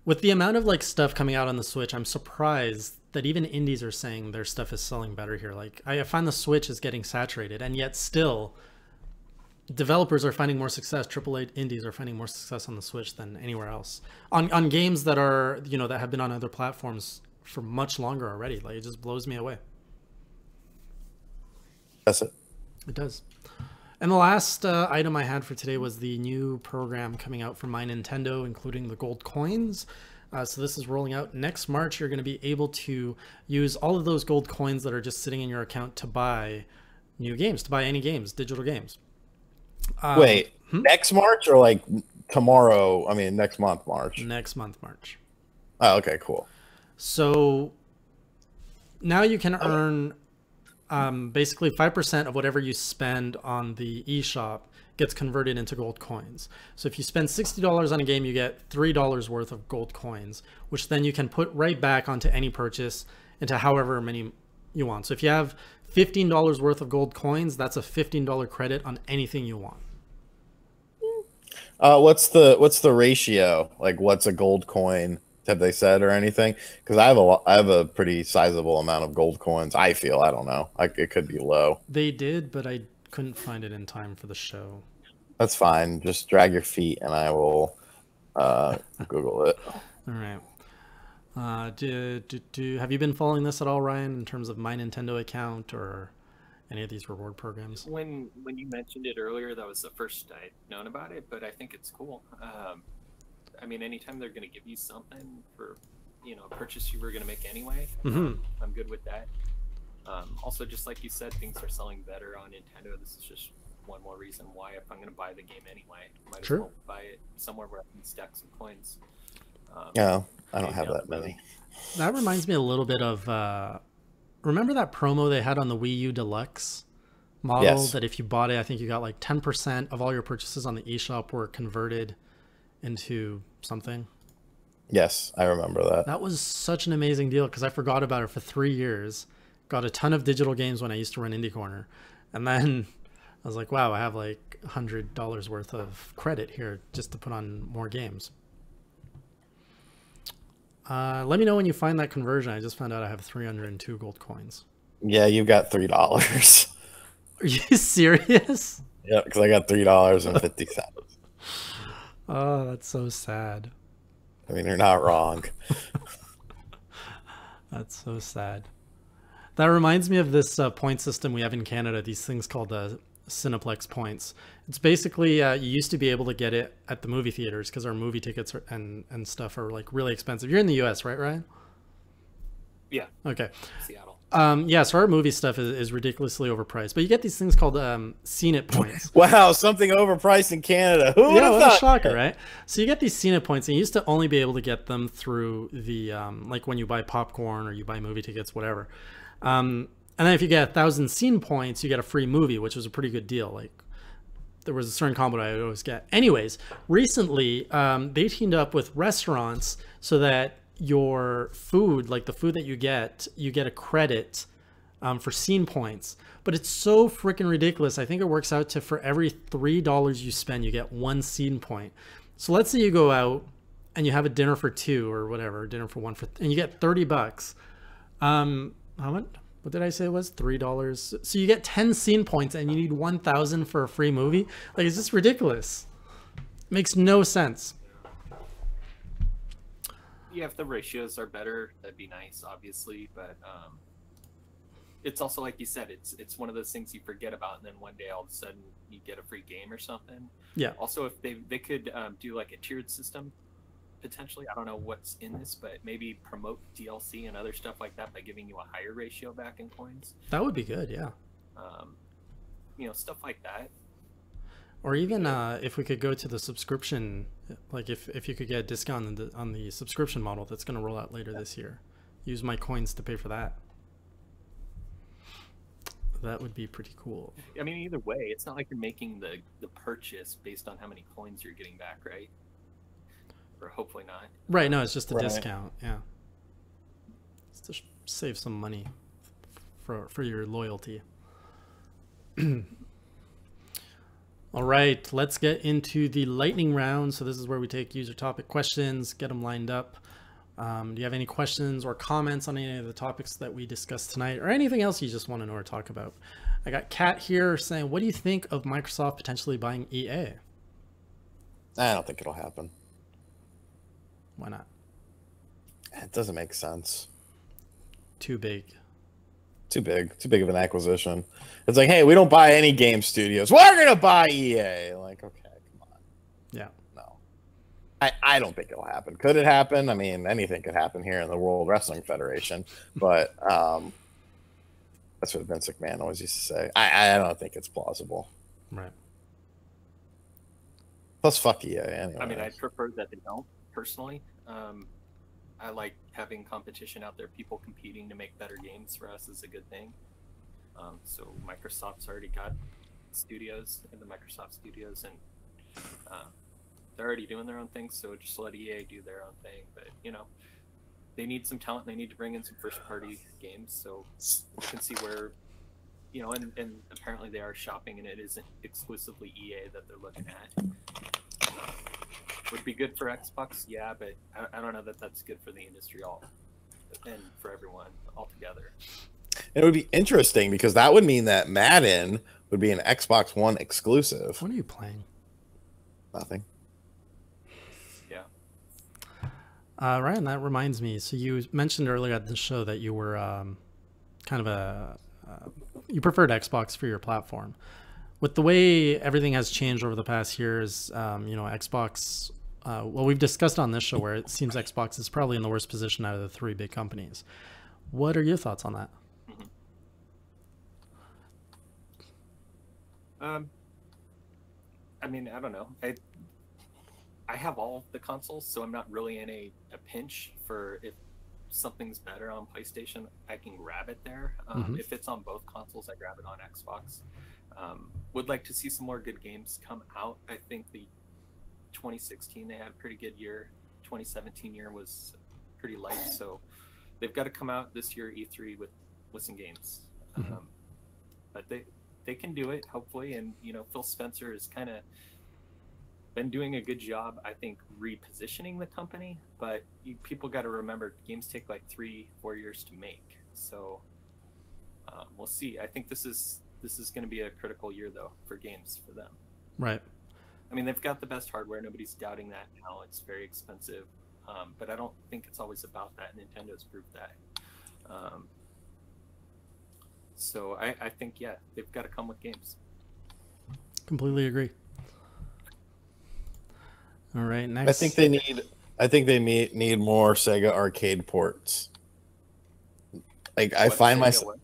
With the amount of like stuff coming out on the Switch, I'm surprised that even indies are saying their stuff is selling better here. Like I find the Switch is getting saturated, and yet still developers are finding more success. AAA indies are finding more success on the Switch than anywhere else on games that are, you know, that have been on other platforms for much longer already. Like it just blows me away. That's it. It does. And the last item I had for today was the new program coming out from My Nintendo, including the gold coins. So this is rolling out next March. You're going to be able to use all of those gold coins that are just sitting in your account to buy new games, to buy any games, digital games. Wait, next March or like tomorrow? I mean, next month, March. Next month, March. Oh, okay, cool. So now you can earn basically 5% of whatever you spend on the eShop gets converted into gold coins. So if you spend $60 on a game, you get $3 worth of gold coins, which then you can put right back onto any purchase into however many you want. So if you have $15 worth of gold coins, that's a $15 credit on anything you want. What's the ratio? Like, what's a gold coin? Have they said or anything? Because I have a pretty sizable amount of gold coins. I feel, I don't know. It could be low. They did, but I couldn't find it in time for the show. That's fine. Just drag your feet, and I will Google it. All right. Have you been following this at all, Ryan, in terms of My Nintendo account or any of these reward programs? When you mentioned it earlier, that was the first I'd known about it, but I think it's cool. I mean, anytime they're going to give you something for, you know, a purchase you were going to make anyway, I'm good with that. Also, just like you said, things are selling better on Nintendo. This is just one more reason why, if I'm going to buy the game anyway, might as well buy it somewhere where I can stack some coins. Yeah, I don't have that many. That reminds me a little bit of, remember that promo they had on the Wii U Deluxe model? Yes. That if you bought it, I think you got like 10% of all your purchases on the eShop were converted into something. Yes, I remember that. That was such an amazing deal because I forgot about it for 3 years. Got a ton of digital games when I used to run Indie Corner. And then I was like, wow, I have like $100 worth of credit here just to put on more games. Let me know when you find that conversion. I just found out I have 302 gold coins. Yeah, you've got $3. Are you serious? Yeah, because I got $3.50. Oh, that's so sad. I mean, you're not wrong. That's so sad. That reminds me of this point system we have in Canada, these things called Cineplex points. It's basically, you used to be able to get it at the movie theaters because our movie tickets and stuff are like really expensive. You're in the US, right, Ryan? Yeah. Okay. Seattle. Yeah, so our movie stuff is ridiculously overpriced, but you get these things called Scene It points. Wow, something overpriced in Canada. Who yeah, what a shocker, right? So you get these Scene It points, and you used to only be able to get them through the, like when you buy popcorn or you buy movie tickets, whatever. And then if you get 1,000 Scene points, you get a free movie, which was a pretty good deal. Like there was a certain combo I would always get. Anyways, recently they teamed up with restaurants so that your food, like the food that you get a credit for Scene points. But it's so freaking ridiculous. I think it works out to for every $3 you spend, you get 1 Scene point. So let's say you go out and you have a dinner for 2 or whatever, dinner for 1 and you get $30. How much? What did I say it was? $3. So you get 10 Scene points and you need 1,000 for a free movie. Like, it's just ridiculous. It makes no sense. Yeah, if the ratios are better, that'd be nice, obviously. But it's also like you said, it's one of those things you forget about, and then one day all of a sudden you get a free game or something. Yeah. Also, if they could do like a tiered system, potentially. I don't know what's in this, but maybe promote DLC and other stuff like that by giving you a higher ratio back in coins. That would be good, yeah. You know, stuff like that. Or even if we could go to the subscription, like if you could get a discount on the subscription model that's going to roll out later this year. Use my coins to pay for that. That would be pretty cool. I mean, either way, it's not like you're making the purchase based on how many coins you're getting back, right? Or hopefully not. Right, no, it's just a Right. discount, yeah. It's to save some money for your loyalty. All right, let's get into the lightning round. So this is where we take user topic questions, get them lined up. Do you have any questions or comments on any of the topics that we discussed tonight, or anything else you just want to know or talk about? I got Kat here saying, what do you think of Microsoft potentially buying EA? I don't think it'll happen. Why not? It doesn't make sense. Too big. Too big of an acquisition. It's like, hey, we don't buy any game studios. We're gonna buy EA. Like, okay, come on. Yeah. No. I don't think it'll happen. Could it happen? I mean, anything could happen here in the World Wrestling Federation. But that's what Vince McMahon always used to say. I don't think it's plausible. Right. Plus, fuck EA anyway. I mean, I'd prefer that they don't, personally. I like having competition out there, people competing to make better games for us is a good thing. So Microsoft's already got studios in the Microsoft studios, and they're already doing their own thing, so just let EA do their own thing. But, you know, they need some talent, they need to bring in some first-party games, so you can see where, you know, and apparently they are shopping, and it isn't exclusively EA that they're looking at. Would be good for Xbox, yeah, but I don't know that that's good for the industry all and for everyone altogether. It would be interesting because that would mean that Madden would be an Xbox One exclusive. What are you playing? Nothing. Yeah. Ryan, that reminds me. So you mentioned earlier at the show that you were kind of you preferred Xbox for your platform. With the way everything has changed over the past years, you know, Xbox, well, we've discussed on this show where it seems Xbox is probably in the worst position out of the three big companies. What are your thoughts on that? I mean, I don't know. I have all the consoles, so I'm not really in a pinch for if something's better on PlayStation, I can grab it there. If it's on both consoles, I grab it on Xbox. Would like to see some more good games come out. I think the 2016 they had a pretty good year. 2017 year was pretty light, so they've got to come out this year E3 with some games. But they can do it hopefully, and you know, Phil Spencer has kind of been doing a good job, I think, repositioning the company. But people got to remember, games take like 3-4 years to make, so we'll see. I think this is going to be a critical year though for games for them. Right. I mean, they've got the best hardware. Nobody's doubting that now. It's very expensive, but I don't think it's always about that. Nintendo's proved that. So I think, yeah, they've got to come with games. Completely agree. All right, next. I think they need more Sega arcade ports. Like, I find myself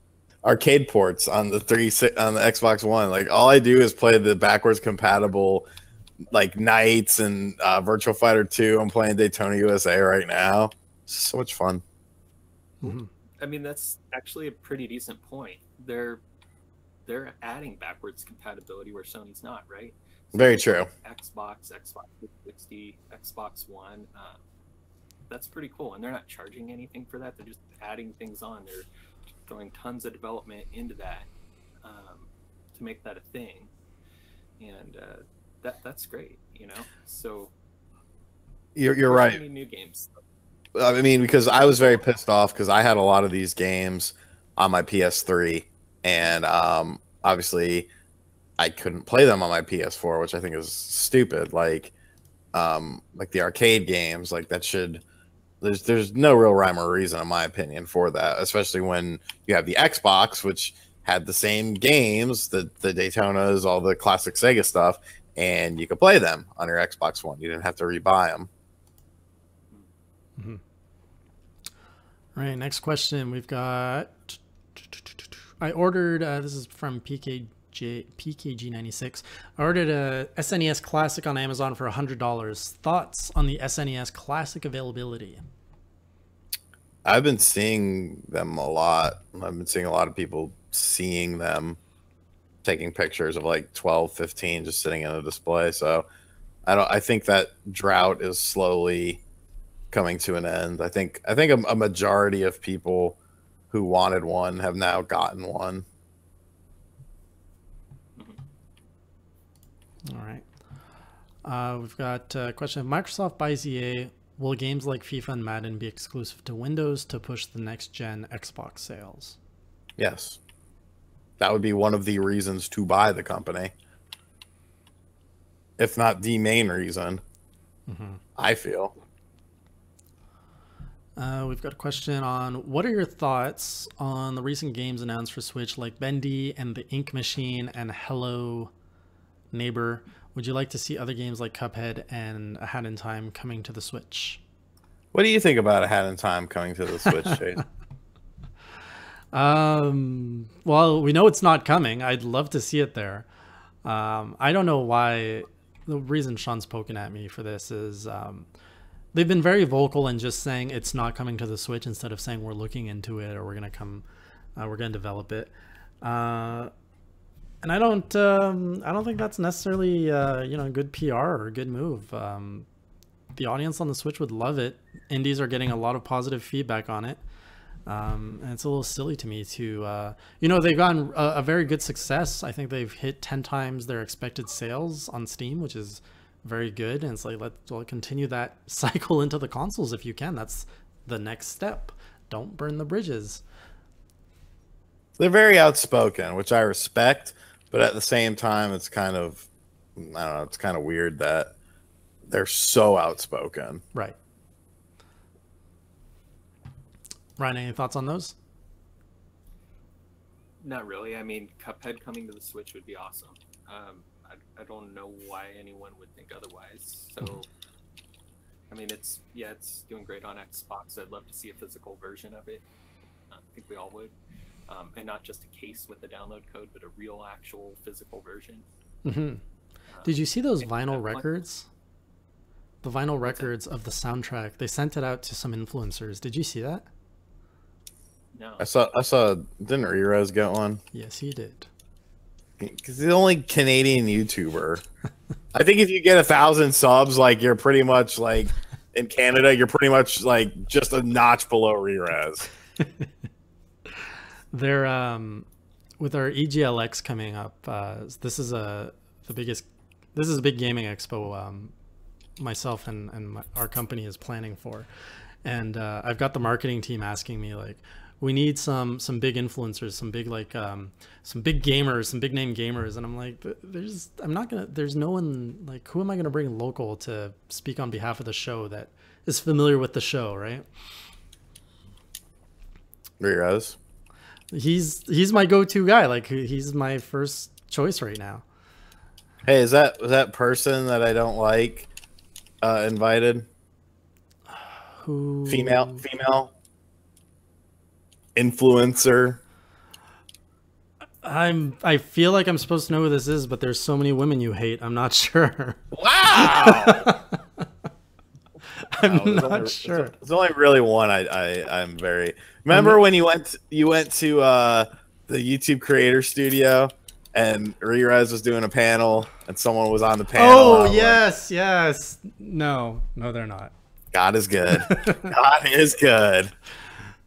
arcade ports on the Xbox One. Like, all I do is play the backwards compatible like Knights and Virtual Fighter 2. I'm playing Daytona USA right now. It's so much fun. I mean, that's actually a pretty decent point. They're adding backwards compatibility where Sony's not, right? So very true. Xbox 360, Xbox One. That's pretty cool, and they're not charging anything for that. They're just adding things on. They're throwing tons of development into that to make that a thing, and that's great, you know. So you're right. Any new games? I mean, because I was very pissed off because I had a lot of these games on my PS3, and obviously I couldn't play them on my PS4, which I think is stupid. Like the arcade games, like that should. There's no real rhyme or reason, in my opinion, for that, especially when you have the Xbox, which had the same games, the Daytonas, all the classic Sega stuff, and you could play them on your Xbox One. You didn't have to rebuy them. All right, next question. We've got, I ordered, this is from PKG96. I ordered a SNES Classic on Amazon for $100. Thoughts on the SNES Classic availability? I've been seeing them a lot. I've been seeing a lot of people seeing them taking pictures of like 12, 15 just sitting in a display. So I think that drought is slowly coming to an end. I think a majority of people who wanted one have now gotten one. All right. We've got a question. If Microsoft buys EA, will games like FIFA and Madden be exclusive to Windows to push the next-gen Xbox sales? Yes. That would be one of the reasons to buy the company. If not the main reason, I feel. We've got a question on what are your thoughts on the recent games announced for Switch like Bendy and the Ink Machine and Hello Neighbor? Would you like to see other games like Cuphead and A Hat in Time coming to the Switch? What do you think about A Hat in Time coming to the Switch, Chase? Well, we know it's not coming. I'd love to see it there. I don't know why. The reason Sean's poking at me for this is they've been very vocal in just saying it's not coming to the Switch instead of saying we're looking into it or we're gonna develop it. And I don't think that's necessarily good PR or a good move. The audience on the Switch would love it. Indies are getting a lot of positive feedback on it. And it's a little silly to me to, they've gotten a very good success. I think they've hit 10 times their expected sales on Steam, which is very good. And it's like, let's continue that cycle into the consoles if you can. That's the next step. Don't burn the bridges. They're very outspoken, which I respect, but at the same time, it's kind of, I don't know, it's kind of weird that they're so outspoken. Right. Ryan, any thoughts on those? Not really. I mean, Cuphead coming to the Switch would be awesome. I don't know why anyone would think otherwise. So, I mean, it's doing great on Xbox. I'd love to see a physical version of it. I think we all would. And not just a case with the download code, but a real, actual physical version. Did you see those vinyl records? The vinyl records of the soundtrack. They sent it out to some influencers. Did you see that? No. I saw. Didn't Rerez get one? Yes, he did. Because he's the only Canadian YouTuber. I think if you get 1,000 subs, like you're pretty much like in Canada, you're pretty much like just a notch below Rerez. They're with our EGLX coming up. This is a big gaming expo. Myself and our company is planning for, and I've got the marketing team asking me like, we need some big influencers, some big some big gamers, some big name gamers, and I'm like, there's no one, like, who am I gonna bring local to speak on behalf of the show that is familiar with the show, right? Rerez. He's my go-to guy. Like, he's my first choice right now. Hey, was that person that I don't like invited? Who? Female influencer. I feel like I'm supposed to know who this is, but there's so many women you hate. I'm not sure. Wow. I'm not sure. There's only really one. I'm very. Remember when you went to the YouTube Creator Studio and Rerez was doing a panel and someone was on the panel? Oh yes. No, they're not. God is good. God is good.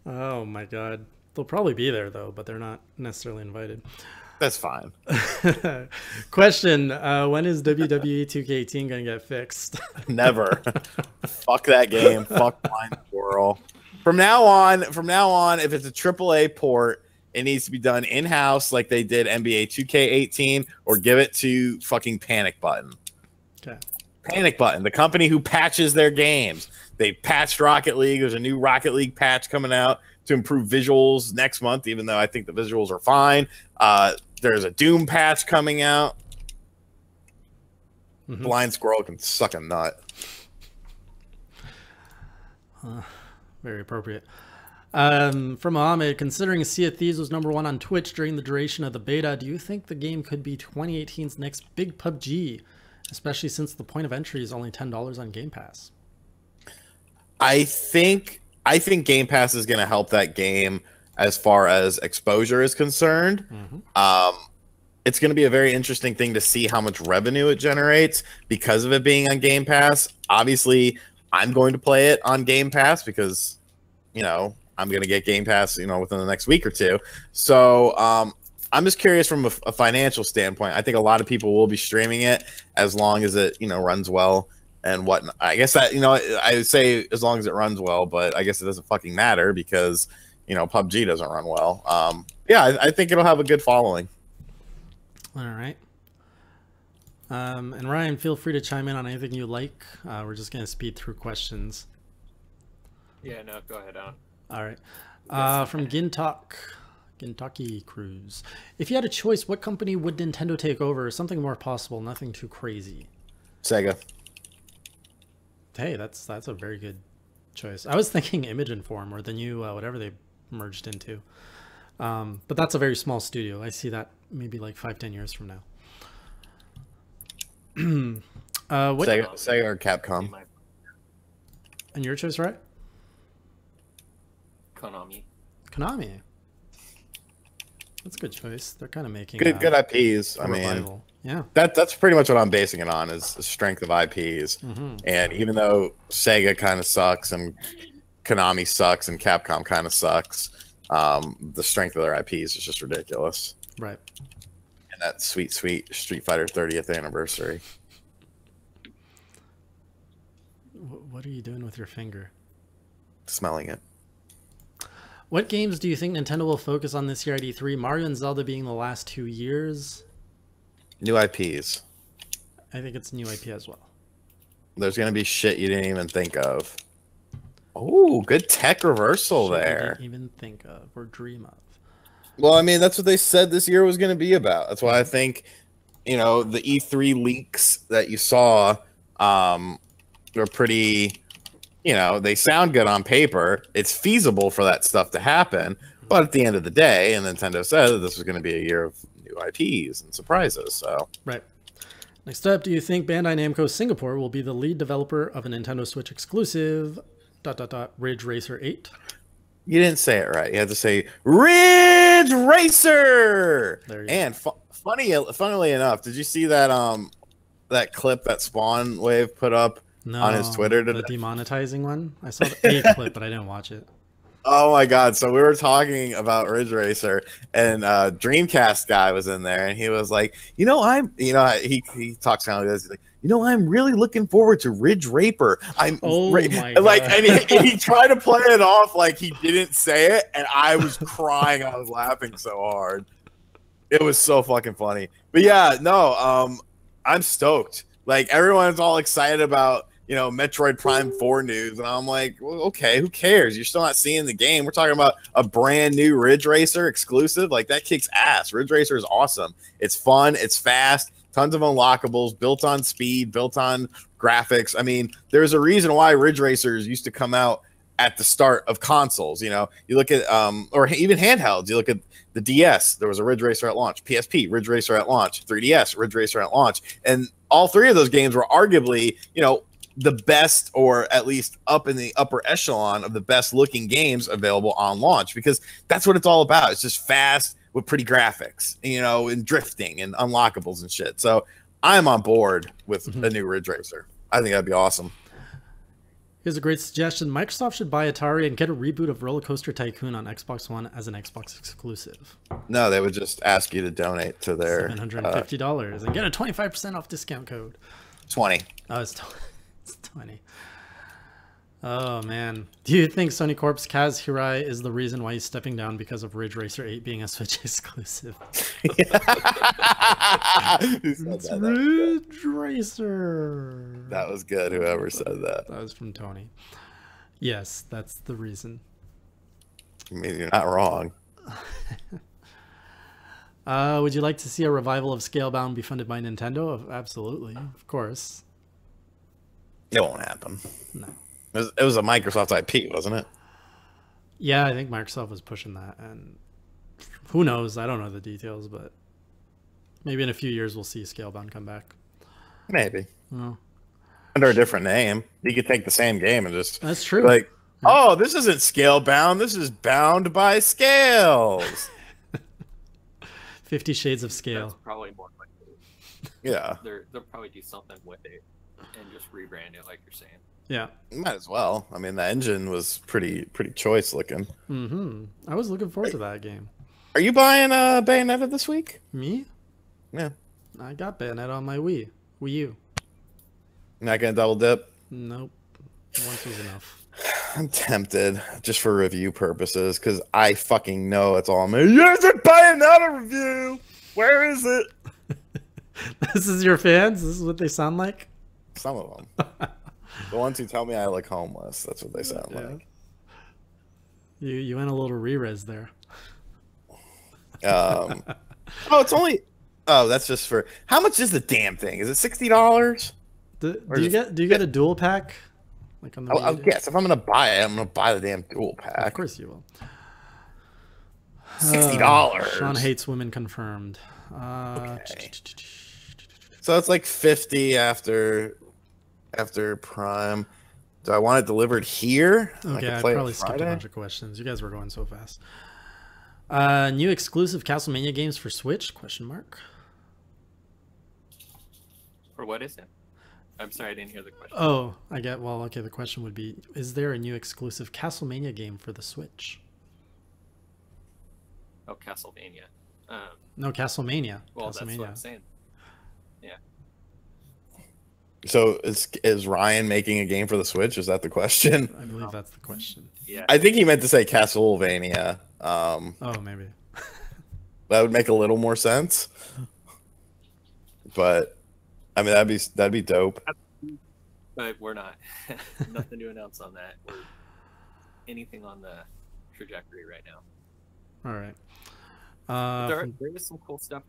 Oh my God. They'll probably be there though, but they're not necessarily invited. That's fine. Question: when is WWE 2K18 gonna get fixed? Never. Fuck that game. Fuck Blind Squirrel. From now on, if it's a AAA port, it needs to be done in-house like they did NBA 2K18, or give it to fucking Panic Button. Okay. Panic Button, the company who patches their games. They patched Rocket League. There's a new Rocket League patch coming out to improve visuals next month, even though I think the visuals are fine. There's a Doom patch coming out. Blind Squirrel can suck a nut. Very appropriate. From Mohammed, considering Sea of Thieves was #1 on Twitch during the duration of the beta, do you think the game could be 2018's next big PUBG, especially since the point of entry is only $10 on Game Pass? I think Game Pass is going to help that game as far as exposure is concerned. It's going to be a very interesting thing to see how much revenue it generates because of it being on Game Pass. Obviously, I'm going to play it on Game Pass because, you know, I'm going to get Game Pass, you know, within the next week or two. So I'm just curious from a financial standpoint. I think a lot of people will be streaming it as long as it, you know, runs well and whatnot. I guess that, you know, I would say as long as it runs well, but I guess it doesn't fucking matter because, you know, PUBG doesn't run well. Yeah, I think it'll have a good following. All right. And Ryan, feel free to chime in on anything you like. We're just going to speed through questions. Yeah, no, go ahead on. All right. From Gintoki Cruise. If you had a choice, what company would Nintendo take over? Something more possible, nothing too crazy. Sega. Hey, that's a very good choice. I was thinking Image and Form or the new whatever they merged into. But that's a very small studio. I see that maybe like 5-10 years from now. What Sega or Capcom? And your choice, right? Konami. That's a good choice. They're kind of making good IPs. I mean, yeah, that's pretty much what I'm basing it on is the strength of IPs. And even though Sega kind of sucks and Konami sucks and Capcom kind of sucks, the strength of their IPs is just ridiculous. Right. And that sweet Street Fighter 30th anniversary. What are you doing with your finger? Smelling it. What games do you think Nintendo will focus on this year at E3? Mario and Zelda being the last 2 years. New IPs. I think it's new IP as well. There's going to be shit you didn't even think of. Oh, good tech reversal there. Didn't even think of or dream of. Well, I mean, that's what they said this year was going to be about. That's why I think, you know, the E3 leaks that you saw were pretty, you know, they sound good on paper. It's feasible for that stuff to happen. But at the end of the day, and Nintendo said that this was going to be a year of new IPs and surprises. So right. Next up, do you think Bandai Namco Singapore will be the lead developer of a Nintendo Switch exclusive ... Ridge Racer 8? You didn't say it right. You had to say Ridge Racer. And funnily enough, did you see that that clip that Spawn Wave put up on his Twitter today? The demonetizing one? I saw the clip, but I didn't watch it. Oh my god! So we were talking about Ridge Racer, and Dreamcast guy was in there, and he was like, he talks kind of like this. He's like, I'm really looking forward to Ridge Raper. My god. And he tried to play it off like he didn't say it, and I was crying. I was laughing so hard. It was so fucking funny. But yeah, no, I'm stoked. Like everyone's all excited about, Metroid Prime 4 news, and I'm like, well, okay, who cares? You're still not seeing the game. We're talking about a brand new Ridge Racer exclusive. Like that kicks ass. Ridge Racer is awesome. It's fun. It's fast. Tons of unlockables, built on speed, built on graphics. I mean, there's a reason why Ridge Racers used to come out at the start of consoles. You look at or even handhelds. You look at the DS. There was a Ridge Racer at launch. PSP, Ridge Racer at launch. 3DS, Ridge Racer at launch. And all three of those games were arguably, the best, or at least up in the upper echelon of the best looking games available on launch, because that's what it's all about. It's just fast with pretty graphics, and drifting and unlockables and shit. So I'm on board with a new Ridge Racer. I think that'd be awesome. Here's a great suggestion. Microsoft should buy Atari and get a reboot of Roller Coaster Tycoon on Xbox One as an Xbox exclusive. No, they would just ask you to donate to their $750 and get a 25% off discount code. 20. Oh, it's 20. Oh man, do you think Sony Corp's Kaz Hirai is the reason why he's stepping down because of Ridge Racer 8 being a Switch exclusive? It's Ridge Racer. That was good, whoever said that. That was from Tony. Yes, that's the reason. I mean, you're not wrong. Would you like to see a revival of Scalebound be funded by Nintendo? Absolutely, of course. It won't happen. No. It was a Microsoft IP, wasn't it? Yeah, I think Microsoft was pushing that, and who knows? I don't know the details, but maybe in a few years we'll see Scalebound come back. Maybe. Oh. Under a different name. You could take the same game and just... That's true. Like, Oh, this isn't scale bound. This is bound by scales. 50 Shades of That's Scale. probably more likely. Yeah, They'll probably do something with it and just rebrand it, like you're saying. Yeah. might as well. I mean, the engine was pretty choice looking. I was looking forward to that game. Are you buying Bayonetta this week? Me? Yeah. I got Bayonetta on my Wii U. Not gonna double dip. Nope. Once was enough. I'm tempted just for review purposes because I fucking know it's all me. Here's a Bayonetta review. Where is it? This is your fans? This is what they sound like? Some of them. The ones who tell me I look homeless. That's what they sound Yeah. like. You went a little re-res there. Oh, it's only. Oh, that's just for. How much is the damn thing? Is it $60? Do you get a dual pack? Like on the I Wii? guess if I'm gonna buy it, I'm gonna buy the damn dual Of pack. course you will. $60. Sean hates women confirmed. Okay. So it's like 50 after Prime. Do I want it delivered here? Okay, I play it probably skipped a Friday? bunch of questions. You guys were going so fast. New exclusive Castlemania games for Switch? Question mark. Or what is it? I'm sorry, I didn't hear the question. Oh, I get. Well, okay. The question would be: is there a new exclusive Castlemania game for the Switch? Oh, Castlevania. No, Castlemania. Well, that's what I'm Castlemania. saying. Yeah. So is Ryan making a game for the Switch? Is that the question? I believe that's the question. Yeah. I think he meant to say Castlevania. Oh, maybe. That would make a little more sense. But I mean, that'd be dope. But we're not. Nothing to announce on that. Or anything on the trajectory right now. All right. There is some cool stuff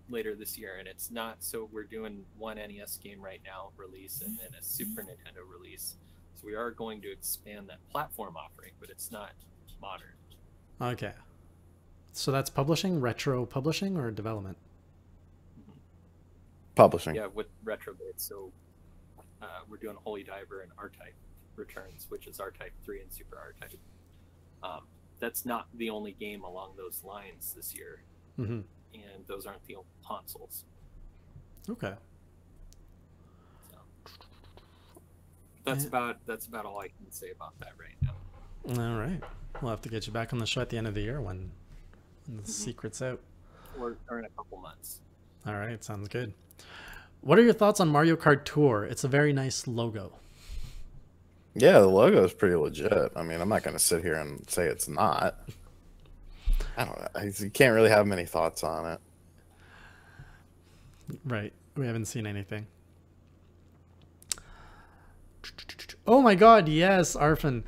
later this year, and it's not. So we're doing one NES game right now release, and then a Super Nintendo release. So we are going to expand that platform offering, but it's not modern. Okay. So that's publishing, retro publishing, or development? Publishing. Yeah, with retrobit. So we're doing Holy Diver and R-Type Returns, which is R-Type 3 and Super R-Type. That's not the only game along those lines this year, and those aren't the only consoles. Okay. So that's about all I can say about that right now. All right. We'll have to get you back on the show at the end of the year when the secret's out. Or in a couple months. All right. Sounds good. What are your thoughts on Mario Kart Tour? It's a very nice logo. Yeah, the logo is pretty legit. I mean, I'm not going to sit here and say it's not. I don't know. You can't really have many thoughts on it. Right. We haven't seen anything. Oh my god, yes, Arfin.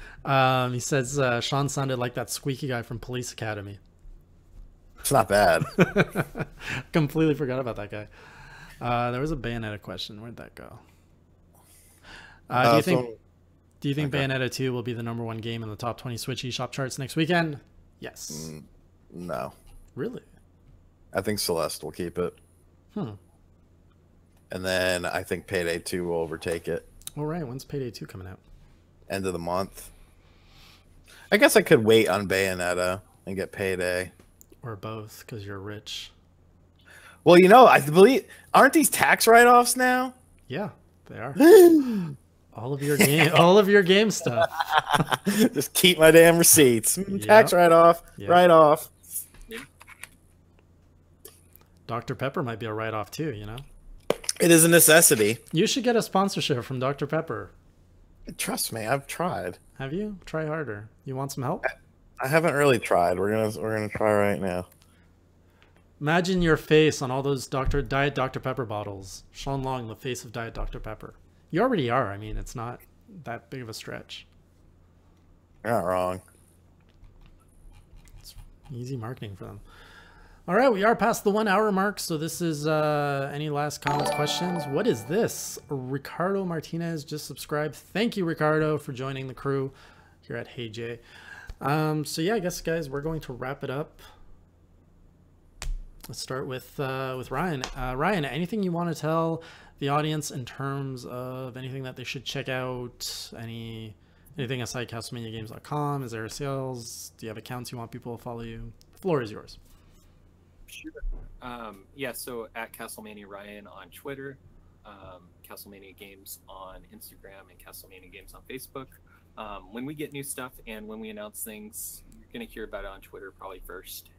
He says Sean sounded like that squeaky guy from Police Academy. It's not bad. Completely forgot about that guy. There was a Bayonetta question. Where'd that go? Do you think Bayonetta 2 will be the #1 game in the top 20 Switch eShop charts next weekend? Yes. No. Really? I think Celeste will keep it. And then I think Payday 2 will overtake it. All right. When's Payday 2 coming out? End of the month. I guess I could wait on Bayonetta and get Payday. Or both, because you're rich. Well, you know, I believe, aren't these tax write-offs now? Yeah, they are. all of your game stuff. Just keep my damn receipts. Tax write-off, write-off. Dr. Pepper might be a write-off too, you know? It is a necessity. You should get a sponsorship from Dr. Pepper. Trust me, I've tried. Have you? Try harder. You want some help? I haven't really tried. We're gonna try right now. Imagine your face on all those Diet Dr. Pepper bottles. Sean Long, the face of Diet Dr. Pepper. You already are. I mean, it's not that big of a stretch. You're not wrong. It's easy marketing for them. All right, we are past the 1 hour mark. So this is any last comments, questions? What is this? Ricardo Martinez just subscribed. Thank you, Ricardo, for joining the crew here at Hey Jay. So yeah, I guess guys, we're going to wrap it up. Let's start with Ryan. Ryan, anything you want to tell the audience in terms of anything that they should check out? Any Anything aside CastlemaniaGames.com? Is there sales? Do you have accounts you want people to follow you? The floor is yours. Sure. Yeah, so at Castlemania Ryan on Twitter, Castlemania Games on Instagram, and Castlemania Games on Facebook. When we get new stuff and when we announce things, you're going to hear about it on Twitter probably first.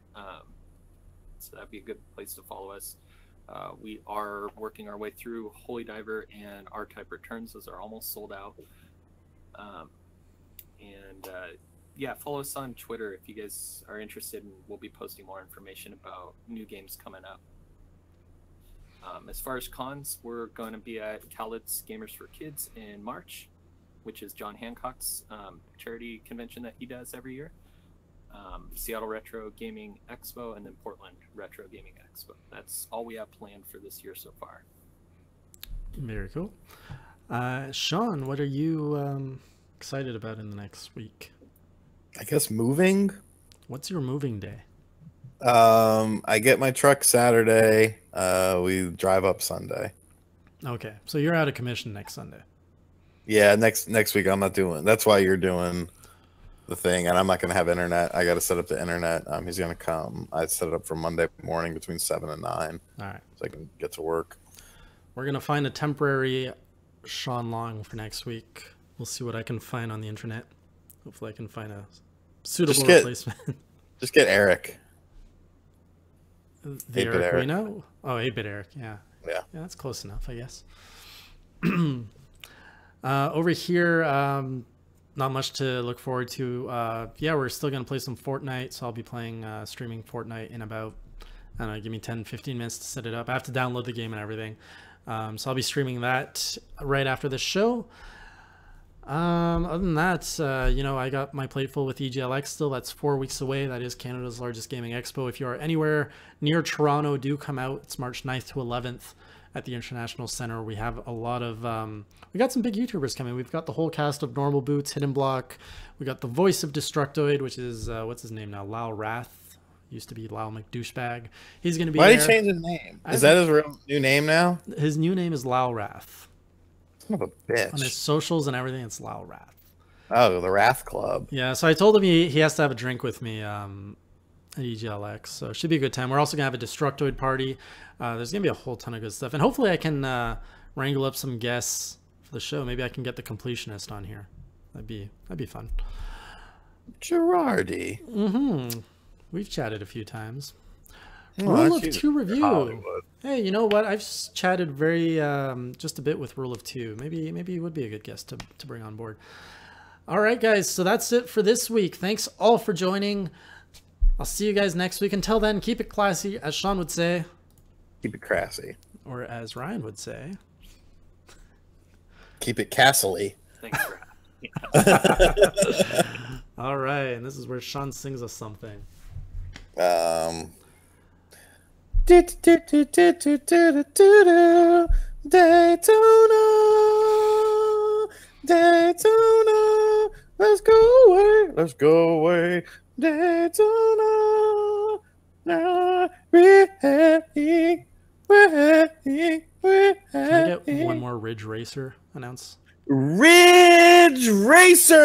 So that'd be a good place to follow us. We are working our way through Holy Diver and R-Type Returns. Those are almost sold out. Yeah, follow us on Twitter if you guys are interested, and we'll be posting more information about new games coming up. As far as cons, we're going to be at Khaled's Gamers for Kids in March, which is John Hancock's charity convention that he does every year. Seattle Retro Gaming Expo, and then Portland Retro Gaming Expo. That's all we have planned for this year so far. Very cool. Shawn, what are you excited about in the next week? I guess moving. What's your moving day? I get my truck Saturday. We drive up Sunday. Okay, so you're out of commission next Sunday. Yeah, next week I'm not doing. That's why you're doing the thing, and I'm not going to have internet. I got to set up the internet. He's going to come. I set it up for Monday morning between 7 and 9. All right, so I can get to work. We're going to find a temporary Shawn Long for next week. We'll see what I can find on the internet. Hopefully I can find a suitable replacement. Just get Eric. The Eric we know? Oh, 8-bit Eric, yeah. Yeah, that's close enough, I guess. Over here, not much to look forward to. Yeah, we're still going to play some Fortnite, so I'll be playing, streaming Fortnite in about, I don't know, give me 10, 15 minutes to set it up. I have to download the game and everything. So I'll be streaming that right after the show. Other than that, you know, I got my plate full with EGLX still. That's 4 weeks away. That is Canada's largest gaming expo. If you are anywhere near Toronto, do come out. It's March 9th to 11th at the International Center. We have a lot of, we got some big YouTubers coming. We've got the whole cast of Normal Boots, Hidden Block. We got the voice of Destructoid, which is, what's his name now? Lyle Wrath. Used to be Lyle McDouchebag. He's going to be Why did he change his name? Is that his real new name now? His new name is Lyle Wrath. Son of a bitch. On his socials and everything, it's Lyle Wrath. Oh, the Wrath Club. Yeah, so I told him he has to have a drink with me at EGLX, so it should be a good time. We're also going to have a Destructoid party. There's going to be a whole ton of good stuff. And hopefully I can wrangle up some guests for the show. Maybe I can get the Completionist on here. That'd be fun. Girardi. Mm-hmm. We've chatted a few times. Oh, Rule of 2 review. Hollywood. Hey, you know what? I've chatted very just a bit with Rule of 2. Maybe he would be a good guest to bring on board. All right, guys. So that's it for this week. Thanks all for joining. I'll see you guys next week. Until then, keep it classy, as Shawn would say. Keep it crassy. Or as Ryan would say. Keep it castle-y. Thanks for having me. All right, and this is where Shawn sings us something. Daytona, let's go away, Daytona, now we're ready. Can we get one more Ridge Racer announced? Ridge Racer!